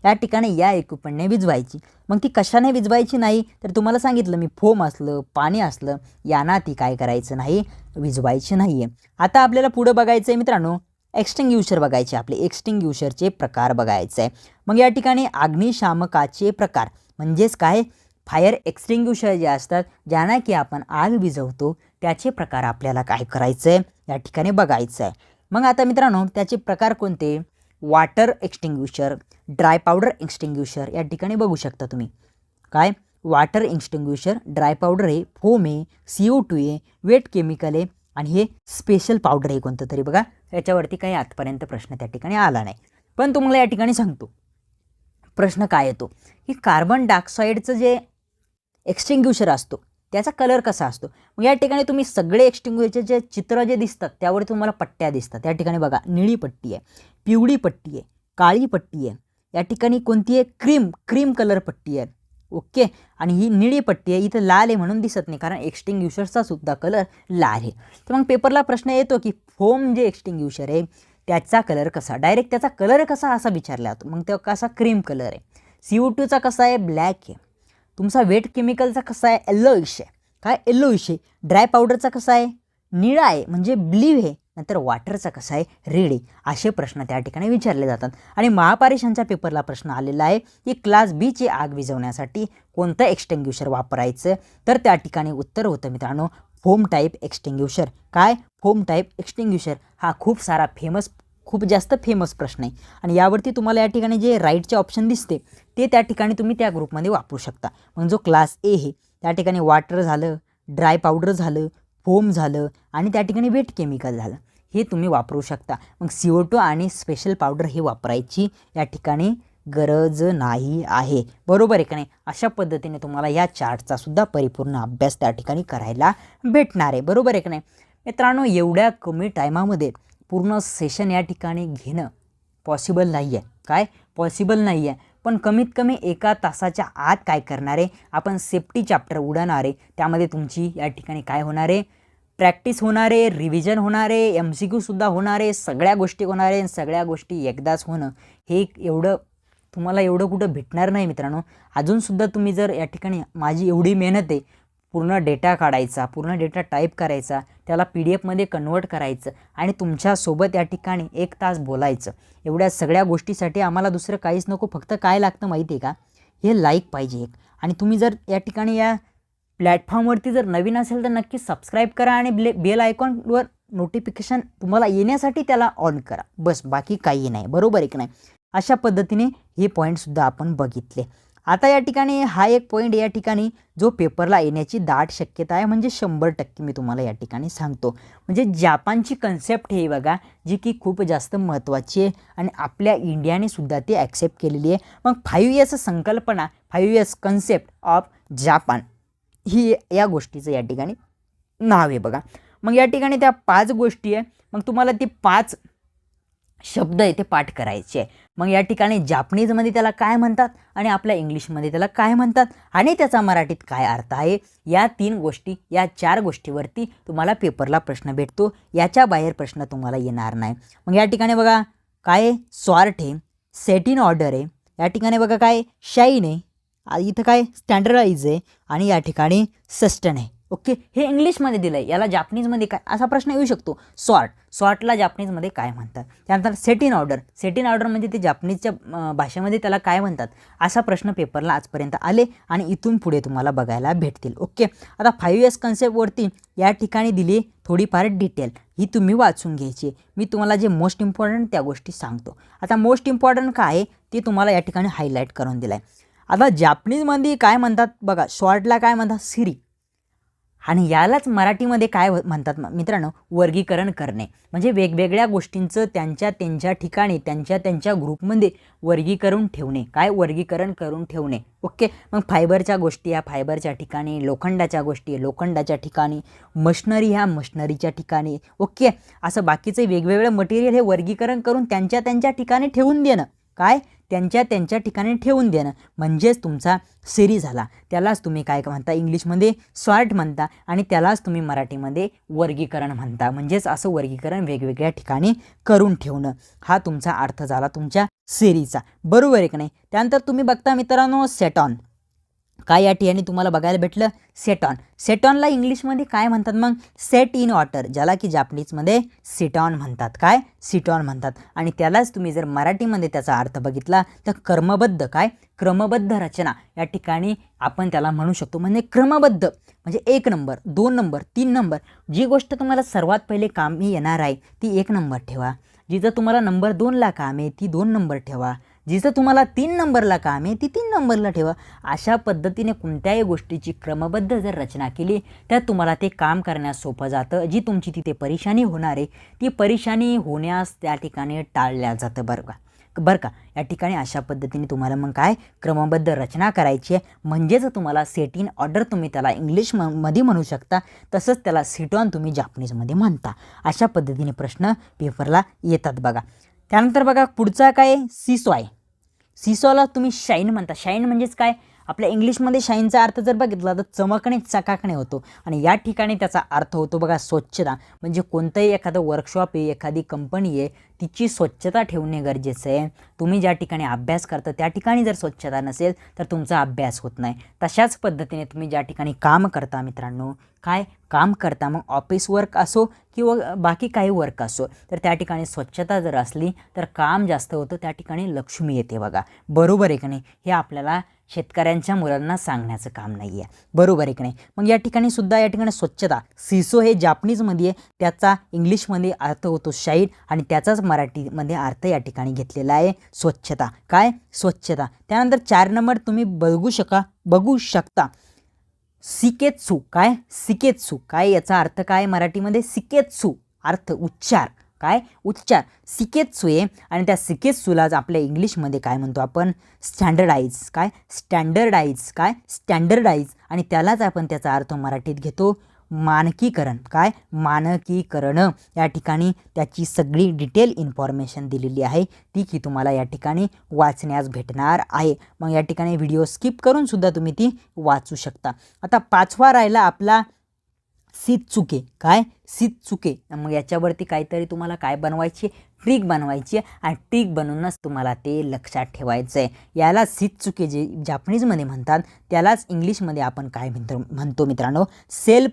या ठिकाणी या इक्विपमेंटने विझवायची. मग ती कशाने विझवायची नाही तर तुम्हाला सांगितलं मी, फोम असलं, पाणी असलं यांना ती काय करायचं नाही, विझवायची नाही आहे. आता आपल्याला पुढं बघायचं आहे मित्रांनो, एक्सटिंग्युशर बघायचे, आपले एक्सटिंग्युशरचे प्रकार बघायचे आहे. मग या ठिकाणी अग्निशामकाचे प्रकार म्हणजेच काय फायर एक्सटिंग्युशर जे असतात ज्यांना की आपण आग विझवतो त्याचे प्रकार आपल्याला काय करायचं आहे या ठिकाणी बघायचं आहे. मग आता मित्रांनो त्याचे प्रकार कोणते, water extinguisher, dry powder extinguisher या ठिकाणी बघू शकता तुम्ही. काय वॉटर एक्सटिंग्युशर, ड्राय पावडर आहे, फोम आहे, CO2 आहे, वेट केमिकल आहे आणि हे स्पेशल पावडर आहे कोणतं तरी. बघा याच्यावरती काही आजपर्यंत प्रश्न त्या ठिकाणी आला नाही, पण तुम्हाला या ठिकाणी सांगतो प्रश्न काय येतो की कार्बन डायऑक्साईडचं जे एक्सटिंग्युशर असतो त्याचा कलर कसा असतो. मग या ठिकाणी तुम्ही सगळे एक्सटिंग्युशरचे चित्र जे दिसतात त्यावर तुम्हाला पट्ट्या दिसतात. या ठिकाणी बघा निळी पट्टी आहे, पिवळी पट्टी आहे, काळी पट्टी आहे, या ठिकाणी कोणती आहे क्रीम कलर पट्टी आहे, ओके. आणि ही निळी पट्टी आहे, इथं लाल आहे म्हणून दिसत नाही कारण एक्सटिंग्युशरचा सुद्धा कलर लाल आहे. तर मग पेपरला प्रश्न येतो की फोम जे एक्सटिंग्युशर आहे त्याचा कलर कसा, डायरेक्ट त्याचा कलर कसा असा विचारला जातो. मग तो कसा क्रीम कलर आहे, CO2चा कसा आहे ब्लॅक आहे, तुमचा वेट केमिकलचा कसा आहे येल्लोइश आहे, काय येल्लोइश आहे, ड्राय पावडरचा कसा आहे निळा आहे म्हणजे ब्ल्यू आहे, नंतर वॉटरचा कसा आहे रेड आहे. असे प्रश्न त्या ठिकाणी विचारले जातात. आणि महापारेषणच्या पेपरला प्रश्न आलेला आहे की क्लास बीची आग विझवण्यासाठी कोणतं एक्सटिंग्युशर वापरायचं, तर त्या ठिकाणी उत्तर होतं मित्रांनो फोम टाईप एक्सटिंग्युशर. काय फोम टाईप एक्सटिंग्युशर हा खूप जास्त फेमस प्रश्न आहे. आणि यावरती तुम्हाला या ठिकाणी जे राईटचे ऑप्शन दिसते ते त्या ठिकाणी तुम्ही त्या ग्रुपमध्ये वापरू शकता. मग जो क्लास ए आहे त्या ठिकाणी वॉटर झालं, ड्राय पावडर झालं, फोम झालं आणि त्या ठिकाणी वेट केमिकल झालं, हे तुम्ही वापरू शकता. मग CO2 आणि स्पेशल पावडर हे वापरायची या ठिकाणी गरज नाही आहे. बरोबर आहे का नाही. अशा पद्धतीने तुम्हाला या चार्टचा सुद्धा परिपूर्ण अभ्यास त्या ठिकाणी करायला भेटणार आहे. बरोबर आहे का नाही मित्रांनो. एवढ्या कमी टायमामध्ये पूर्ण सेशन या ठिकाणी घेणं पॉसिबल नाही आहे. काय पॉसिबल नाही आहे. पण कमीत कमी 1 तासाच्या आत काय करणार आहे आपण सेफ्टी चॅप्टर उडवणार आहे. त्यामध्ये तुमची या ठिकाणी काय होणार आहे प्रॅक्टिस होणार आहे, रिव्हिजन होणार आहे, MCQसुद्धा होणार आहे, सगळ्या गोष्टी होणार आहे. सगळ्या गोष्टी एकदाच होणं हे तुम्हाला एवढं कुठं भेटणार नाही मित्रांनो. अजूनसुद्धा तुम्ही जर या ठिकाणी माझी एवढी मेहनत आहे पूर्ण डेटा काढायचा, पूर्ण डेटा टाईप करायचा, त्याला PDF मध्ये कन्वर्ट करायचं आणि तुमच्यासोबत या ठिकाणी 1 तास बोलायचं, एवढ्या सगळ्या गोष्टीसाठी आम्हाला दुसरं काहीच नको. फक्त काय लागतं माहिती आहे का, हे लाईक पाहिजे एक. आणि तुम्ही जर या ठिकाणी या प्लॅटफॉर्मवरती जर नवीन असेल तर नक्की सबस्क्राईब करा आणि बेल आयकॉनवर नोटिफिकेशन तुम्हाला येण्यासाठी त्याला ऑन करा, बस बाकी काही नाही. बरोबर आहे की नाही. अशा पद्धतीने हे पॉईंटसुद्धा आपण बघितले. आता या ठिकाणी हा एक पॉईंट या ठिकाणी जो पेपरला येण्याची दाट शक्यता आहे म्हणजे 100% मी तुम्हाला या ठिकाणी सांगतो. म्हणजे जापानची कन्सेप्ट हे बघा जी की खूप जास्त महत्त्वाची आहे आणि आपल्या इंडियाने सुद्धा ती ॲक्सेप्ट केलेली आहे. मग 5 Years संकल्पना 5 Years कन्सेप्ट ऑफ जापान ही या गोष्टीचं या ठिकाणी नाव आहे बघा. मग या ठिकाणी त्या 5 गोष्टी आहे. मग तुम्हाला ती 5 शब्द आहे ते पाठ करायचे आहे. मग या ठिकाणी जापनीजमध्ये त्याला काय म्हणतात आणि आपल्या इंग्लिशमध्ये त्याला काय म्हणतात आणि त्याचा मराठीत काय अर्थ आहे, या 3 गोष्टी या 4 गोष्टीवरती तुम्हाला पेपरला प्रश्न भेटतो. याच्या बाहेर प्रश्न तुम्हाला येणार नाही. मग या ठिकाणी बघा काय सॉर्ट आहे, सेट इन ऑर्डर आहे, या ठिकाणी बघा काय शाईन आहे, इथं काय स्टँडर्डाइज आहे आणि या ठिकाणी सस्टेन आहे. ओके. हे इंग्लिशमध्ये दिलं आहे. याला जापनीजमध्ये काय असा प्रश्न येऊ शकतो. सॉर्टला जापनीजमध्ये काय म्हणतात. त्यानंतर सेट इन ऑर्डर म्हणजे ते जापनीजच्या भाषेमध्ये त्याला काय म्हणतात असा प्रश्न पेपरला आजपर्यंत आले आणि इथून पुढे तुम्हाला बघायला भेटतील. ओके. आता 5 Years कन्सेप्टवरती या ठिकाणी दिली थोडीफार डिटेल, ही तुम्ही वाचून घ्यायची. मी तुम्हाला जे मोस्ट इम्पॉर्टंट त्या गोष्टी सांगतो. आता मोस्ट इम्पॉर्टंट काय आहे ते तुम्हाला या ठिकाणी हायलाईट करून दिलं आहे. आता जापनीजमध्ये काय म्हणतात बघा, शॉर्टला काय म्हणतात सिरी आणि यालाच मराठीमध्ये काय म्हणतात मित्रांनो वर्गीकरण करणे. म्हणजे वेगवेगळ्या गोष्टींचं त्यांच्या ठिकाणी त्यांच्या ग्रुपमध्ये वर्गीकरण ठेवणे. काय वर्गीकरण करून ठेवणे. ओके. मग फायबरच्या गोष्टी ह्या फायबरच्या ठिकाणी, लोखंडाच्या गोष्टी लोखंडाच्या ठिकाणी, मशनरी ह्या मशनरीच्या ठिकाणी. ओके. असं बाकीचे वेगवेगळे मटेरियल हे वर्गीकरण करून त्यांच्या ठिकाणी ठेवून देणं. काय त्यांच्या ठिकाणी ठेवून देणं म्हणजेच तुमचा सिरी झाला. त्यालाच तुम्ही काय म्हणता इंग्लिशमध्ये सॉर्ट म्हणता आणि त्यालाच तुम्ही मराठीमध्ये वर्गीकरण म्हणता. म्हणजेच असं वर्गीकरण वेगवेगळ्या ठिकाणी करून ठेवणं हा तुमचा अर्थ झाला तुमच्या सिरीचा. बरोबर आहे की नाही. त्यानंतर तुम्ही बघता मित्रांनो सेट ऑन. काय या ठिकाणी तुम्हाला बघायला भेटलं सेट ऑनला इंग्लिशमध्ये काय म्हणतात मग सेट इन ऑर्डर, ज्याला की जापनीजमध्ये सिट ऑन म्हणतात. काय सिट ऑन म्हणतात. आणि त्यालाच तुम्ही जर मराठीमध्ये त्याचा अर्थ बघितला तर क्रमबद्ध रचना या ठिकाणी आपण त्याला म्हणू शकतो. म्हणजे क्रमबद्ध म्हणजे 1 नंबर 2 नंबर 3 नंबर, जी गोष्ट तुम्हाला सर्वात पहिले कामी येणार आहे ती 1 नंबर ठेवा. जिथं तुम्हाला नंबर 2ला काम आहे ती 2 नंबर ठेवा. जिथं तुम्हाला 3 नंबरला काम आहे ती 3 नंबरला ठेवा. अशा पद्धतीने कोणत्याही गोष्टीची क्रमबद्ध जर रचना केली तर तुम्हाला ते काम करण्यास सोपं जातं. जी तुमची तिथे परेशानी होणार आहे ती परेशानी होण्यास त्या ठिकाणी टाळल्या जातं. बरं का. या ठिकाणी अशा पद्धतीने तुम्हाला मग काय क्रमबद्ध रचना करायची आहे. म्हणजेच तुम्हाला सेट इन ऑर्डर तुम्ही त्याला इंग्लिशमध्ये म्हणू शकता, तसंच त्याला सिट ऑन तुम्ही जापनीजमध्ये म्हणता. अशा पद्धतीने प्रश्न पेपरला येतात बघा. त्यानंतर बघा पुढचा काय सीसॉ आहे. सीसॉला तुम्ही शाईन म्हणता. शाईन म्हणजेच काय आपल्या इंग्लिशमध्ये शाईनचा अर्थ जर बघितला तर चमकणे चकाकणे होतो आणि या ठिकाणी त्याचा अर्थ होतो बघा स्वच्छता. म्हणजे कोणतंही एखादं वर्कशॉप आहे, एखादी कंपनी आहे, तिची स्वच्छता ठेवणे गरजेचं आहे. तुम्ही ज्या ठिकाणी अभ्यास करता त्या ठिकाणी जर स्वच्छता नसेल तर तुमचा अभ्यास होत नाही. तशाच पद्धतीने तुम्ही ज्या ठिकाणी काम करता मित्रांनो, काय काम करता, मग ऑफिस वर्क असो किंवा बाकी काही वर्क असो, तर त्या ठिकाणी स्वच्छता जर असली तर काम जास्त होतं, त्या ठिकाणी लक्ष्मी येते बघा. बरोबर आहे की नाही? हे आपल्याला शेतकऱ्यांच्या मुलांना सांगण्याचं काम नाही आहे. बरोबर आहे की नाही? मग या ठिकाणी सुद्धा या ठिकाणी स्वच्छता, सिसो हे जापनीजमध्ये आहे, त्याचा इंग्लिशमध्ये अर्थ होतो शाईन आणि त्याचाच मराठीमध्ये अर्थ या ठिकाणी घेतलेला आहे स्वच्छता. काय? स्वच्छता. त्यानंतर 4 नंबर तुम्ही बघू शकता सिकेत्सू. काय? सिकेत्सू. काय याचा अर्थ काय मराठीमध्ये? सिकेत्सू अर्थ उच्चार. काय? उच्चार. सिकेत्सू आहे आणि त्या सिकेत्सूलाच आपल्या इंग्लिशमध्ये काय म्हणतो आपण? स्टँडर्डाइज. काय? स्टँडर्डाइज. काय? स्टँडर्डाइज आणि त्यालाच आपण त्याचा अर्थ मराठीत घेतो मानकीकरण. काय? मानकीकरण. या ठिकाणी त्याची सगळी डिटेल इन्फॉर्मेशन दिलेली आहे, ती की तुम्हाला या ठिकाणी वाचण्यास भेटणार आहे. मग या ठिकाणी व्हिडिओ स्किप करून सुद्धा तुम्ही ती वाचू शकता. आता 5वा राहिला आपला शित्सुके. काय? शित्सुके. मग याच्यावरती काहीतरी तुम्हाला काय बनवायची? ट्रिक बनवायची आणि ट्रिक बनवूनच तुम्हाला ते लक्षात ठेवायचं आहे. याला शित्सुके जे जापनीजमध्ये म्हणतात त्यालाच इंग्लिशमध्ये आपण काय म्हणतो मित्रांनो? Self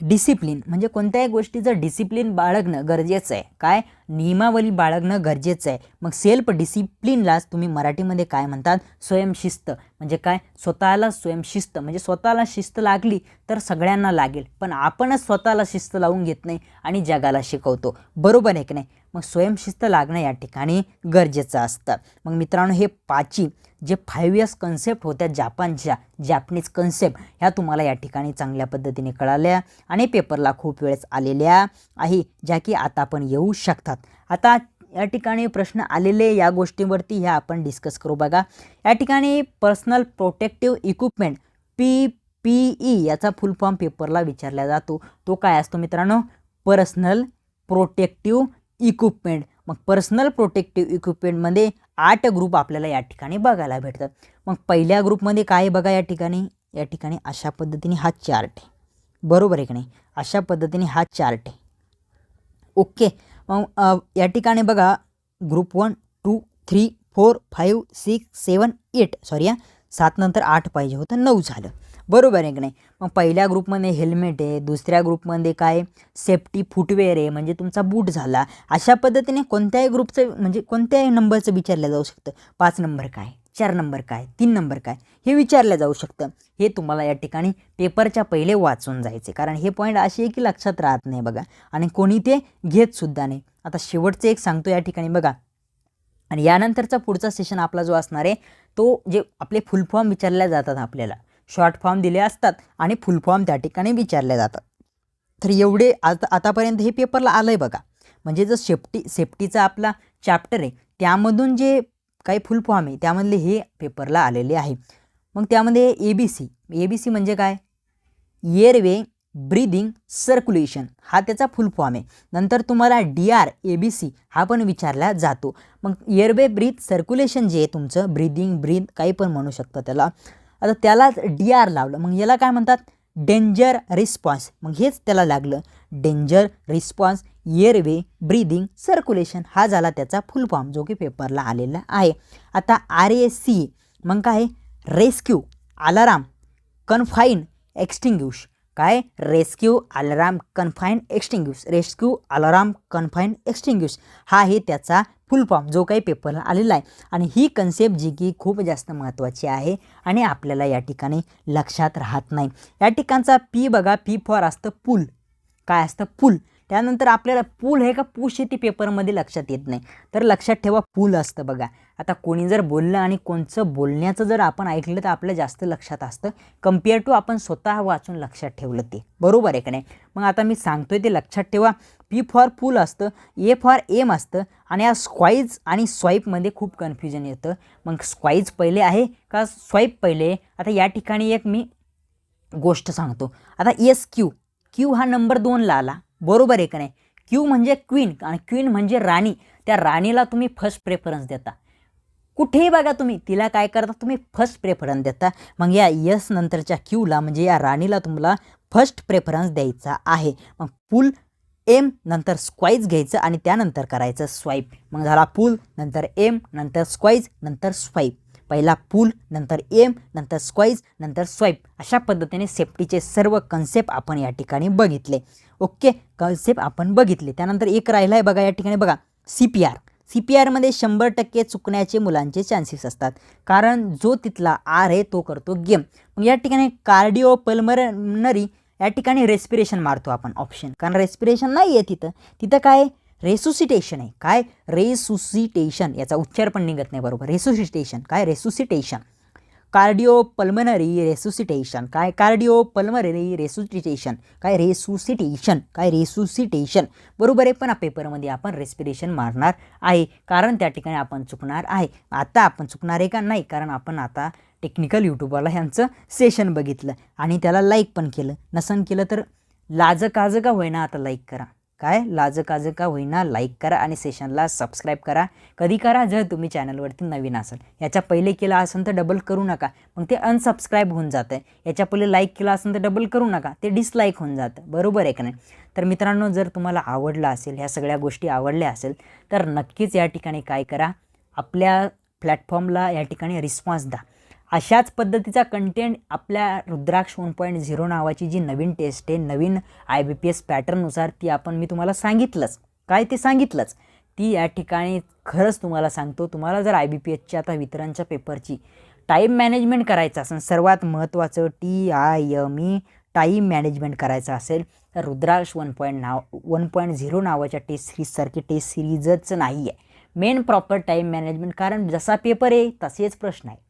discipline. म्हणजे कोणत्याही गोष्टीचं डिसिप्लिन बाळगणं गरजेचं आहे. काय? नियमावली बाळगणं गरजेचं आहे. मग सेल्फ डिसिप्लिनलाच तुम्ही मराठीमध्ये काय म्हणतात? स्वयंशिस्त. म्हणजे काय? स्वतःला स्वयंशिस्त. म्हणजे स्वतःला शिस्त लागली तर सगळ्यांना लागेल, पण आपणच स्वतःला शिस्त लावून घेत नाही आणि जगाला शिकवतो. बरोबर आहे की नाही? मग स्वयंशिस्त लागणं या ठिकाणी गरजेचं असतं. मग मित्रांनो, हे 5 जे 5 इयर्स कन्सेप्ट होत्या जॅपनीज कन्सेप्ट, ह्या तुम्हाला या ठिकाणी चांगल्या पद्धतीने कळाल्या आणि पेपरला खूप वेळेस आलेल्या आहे, ज्या की आता पण येऊ शकतात. आता या ठिकाणी प्रश्न आलेले या गोष्टीवरती ह्या आपण डिस्कस करू. बघा, या ठिकाणी पर्सनल प्रोटेक्टिव्ह इक्विपमेंट PPE याचा फुल फॉर्म पेपरला विचारला जातो. तो काय असतो मित्रांनो? Personal protective equipment. मग पर्सनल प्रोटेक्टिव्ह इक्विपमेंटमध्ये 8 ग्रुप आपल्याला या ठिकाणी बघायला भेटतात. मग पहिल्या ग्रुपमध्ये काय बघा, या ठिकाणी अशा पद्धतीने हा चार्ट आहे. बरोबर आहे की नाही? अशा पद्धतीने हा चार्ट आहे. ओके. मग या ठिकाणी बघा, ग्रुप 1 2 3 4 5 6 7 8 सॉरी 7 नंतर 8 पाहिजे होतं, 9 झालं. बरोबर आहे की नाही? मग पहिल्या ग्रुपमध्ये हेल्मेट आहे, दुसऱ्या ग्रुपमध्ये काय सेफ्टी फुटवेअर आहे, म्हणजे तुमचा बूट झाला. अशा पद्धतीने कोणत्याही ग्रुपचं म्हणजे कोणत्याही नंबरचं विचारलं जाऊ शकतं. 5 नंबर काय, 4 नंबर काय, 3 नंबर काय, हे विचारलं जाऊ शकतं. हे तुम्हाला या ठिकाणी पेपरच्या पहिले वाचून जायचे, कारण हे पॉईंट असे आहे की लक्षात राहत नाही बघा, आणि कोणी ते घेतसुद्धा नाही. आता शेवटचं एक सांगतो या ठिकाणी बघा, आणि यानंतरचा पुढचा सेशन आपला जो असणार आहे तो जे आपले फुल फॉर्म विचारले जातात, आपल्याला शॉर्ट फॉर्म दिले असतात आणि फुल फॉर्म त्या ठिकाणी विचारले जातात. तर एवढे आतापर्यंत हे पेपरला आलं आहे बघा. म्हणजे जो सेफ्टीचा आपला चॅप्टर आहे त्यामधून जे काही फुल फॉर्म आहे त्यामधले हे पेपरला आलेले आहे. मग त्यामध्ये ABC म्हणजे काय? एअरवे ब्रीदिंग सर्क्युलेशन हा त्याचा फुल फॉर्म आहे. नंतर तुम्हाला ABC हा पण विचारला जातो. मग एअरवे ब्रीथ सर्क्युलेशन जे आहे तुमचं, ब्रीथ काही पण म्हणू शकता त्याला. आता त्यालाच DR लावलं, मग याला काय म्हणतात? Danger response. मग हेच त्याला लागलं, danger response airway breathing circulation हा झाला त्याचा फुल फॉर्म, जो की पेपरला आलेला आहे. आता RAC मग काय? Rescue alarm confine extinguish. काय? रेस्क्यू अलाराम कन्फाईन एक्स्टिंग्विश हा आहे त्याचा फुल फॉर्म, जो काही पेपरला आलेला आहे. आणि ही कन्सेप्ट जी की खूप जास्त महत्त्वाची आहे आणि आपल्याला या ठिकाणी लक्षात राहत नाही. या ठिकाणचा P बघा, P फॉर असतं पूल. काय असतं? पूल. त्यानंतर आपल्याला पूल हे का पुश आहे ती पेपरमध्ये लक्षात येत नाही, तर लक्षात ठेवा पूल असतं बघा. आता कोणी जर बोललं आणि कोणचं बोलण्याचं जर आपण ऐकलं तर आपलं जास्त लक्षात असतं कम्पेअर टू आपण स्वतः वाचून लक्षात ठेवलं ते. बरोबर आहे का नाही? मग आता मी सांगतोय ते लक्षात ठेवा. P फॉर पूल असतं, A फॉर एम असतं, आणि या स्क्वाईज आणि स्वाईपमध्ये खूप कन्फ्युजन येतं. मग स्क्वाईज पहिले आहे का स्वाईप पहिले? आता या ठिकाणी एक मी गोष्ट सांगतो. आता क्यू हा नंबर 2ला आला. बरोबर आहे का नाही? क्यू म्हणजे क्वीन, आणि क्वीन म्हणजे राणी. त्या राणीला तुम्ही फर्स्ट प्रेफरन्स देता. कुठेही बघा तुम्ही तिला काय करता, तुम्ही फर्स्ट प्रेफरन्स देता. मग या यस नंतरच्या क्यूला म्हणजे या राणीला तुम्हाला फर्स्ट प्रेफरन्स द्यायचा आहे. मग पुल एम नंतर स्क्वाईज घ्यायचं आणि त्यानंतर करायचं स्वाईप. मग झाला पुल नंतर एम नंतर स्क्वाईज नंतर स्वाईप. पहिला पूल नंतर एम नंतर स्क्वाईज नंतर स्वाईप. अशा पद्धतीने सेफ्टीचे सर्व कन्सेप्ट आपण या ठिकाणी बघितले. ओके, कन्सेप्ट आपण बघितले. त्यानंतर एक राहिला आहे बघा या ठिकाणी बघा, CPR. CPRमध्ये 100% चुकण्याचे मुलांचे चान्सेस असतात, कारण जो तिथला आर आहे तो करतो गेम. मग या ठिकाणी कार्डिओ पल्मनरी या ठिकाणी रेस्पिरेशन मारतो आपण ऑप्शन, कारण रेस्पिरेशन नाही आहे तिथं काय रेसुसिटेशन आहे. काय रेसुसिटेशन, याचा उच्चार पण निघत नाही बरोबर. रेसुसिटेशन काय रेसुसिटेशन, कार्डिओ पल्मनरी रेसुसिटेशन. काय कार्डिओ पल्मनरी रेसुसिटेशन, काय रेसुसिटेशन, काय रेसुसिटेशन बरोबर आहे. पण पेपरमध्ये आपण रेस्पिरेशन मारणार आहे, कारण त्या ठिकाणी आपण चुकणार आहे. आता आपण चुकणार आहे का नाही, कारण आपण आता टेक्निकल यूट्यूबवाला ह्यांचं सेशन बघितलं आणि त्याला लाईक पण केलं. नसन केलं तर लाजकाज का होईना आता लाईक करा. काय लाजकाज का होईना लाईक करा आणि सेशनला सबस्क्राईब करा. कधी करा, जर तुम्ही चॅनलवरती नवीन असाल. याच्या पहिले केला असेल तर डबल करू नका, मग ते अनसबस्क्राईब होऊन जातं आहे. याच्या पहिले लाईक केला असेल तर डबल करू नका, ते डिसलाईक होऊन जातं. बरोबर आहे का नाही. तर मित्रांनो, जर तुम्हाला आवडलं असेल, ह्या सगळ्या गोष्टी आवडल्या असेल तर नक्कीच या ठिकाणी काय करा, आपल्या प्लॅटफॉर्मला या ठिकाणी रिस्पॉन्स द्या. अशाच पद्धतीचा कंटेंट आपल्या रुद्राक्ष 1.0 नावाची जी नवीन टेस्ट आहे, नवीन IBPS पॅटर्ननुसार, ती मी तुम्हाला सांगितलंच. काय ते सांगितलंच ती या ठिकाणी खरंच तुम्हाला सांगतो. तुम्हाला जर IBPSच्या आता वितरणच्या पेपरची टाईम मॅनेजमेंट करायचं असेल, सर्वात महत्त्वाचं TIME टाईम मॅनेजमेंट करायचं असेल तर रुद्राक्ष 1.0 नावाच्या टेस्ट सिरीजसारखी टेस्ट सिरीजच नाही आहे. मेन प्रॉपर टाईम मॅनेजमेंट, कारण जसा पेपर आहे तसेच प्रश्न आहे,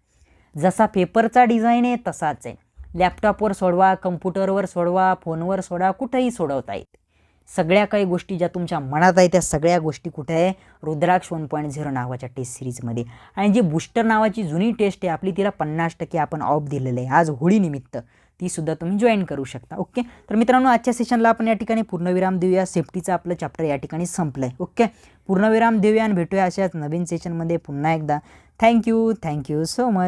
जसा पेपरचा डिझाईन आहे तसाच आहे. लॅपटॉपवर सोडवा, कम्प्युटरवर सोडवा, फोनवर सोडवा, कुठेही सोडवता येते. सगळ्या काही गोष्टी ज्या तुमच्या मनात आहे त्या सगळ्या गोष्टी कुठे आहे, रुद्राक्ष 1.0 नावाच्या टेस्ट सिरीजमध्ये. आणि जी बूस्टर नावाची जुनी टेस्ट आहे आपली, तिला 50% आपण ऑफ दिलेलं आहे आज होळीनिमित्त. तीसुद्धा तुम्ही जॉईन करू शकता. ओके, तर मित्रांनो, आजच्या सेशनला आपण या ठिकाणी पूर्णविराम देऊया. सेफ्टीचं आपलं चॅप्टर या ठिकाणी संपलं आहे. ओके, पूर्णविराम देऊया आणि भेटूया अशाच नवीन सेशनमध्ये पुन्हा एकदा. Thank you so much.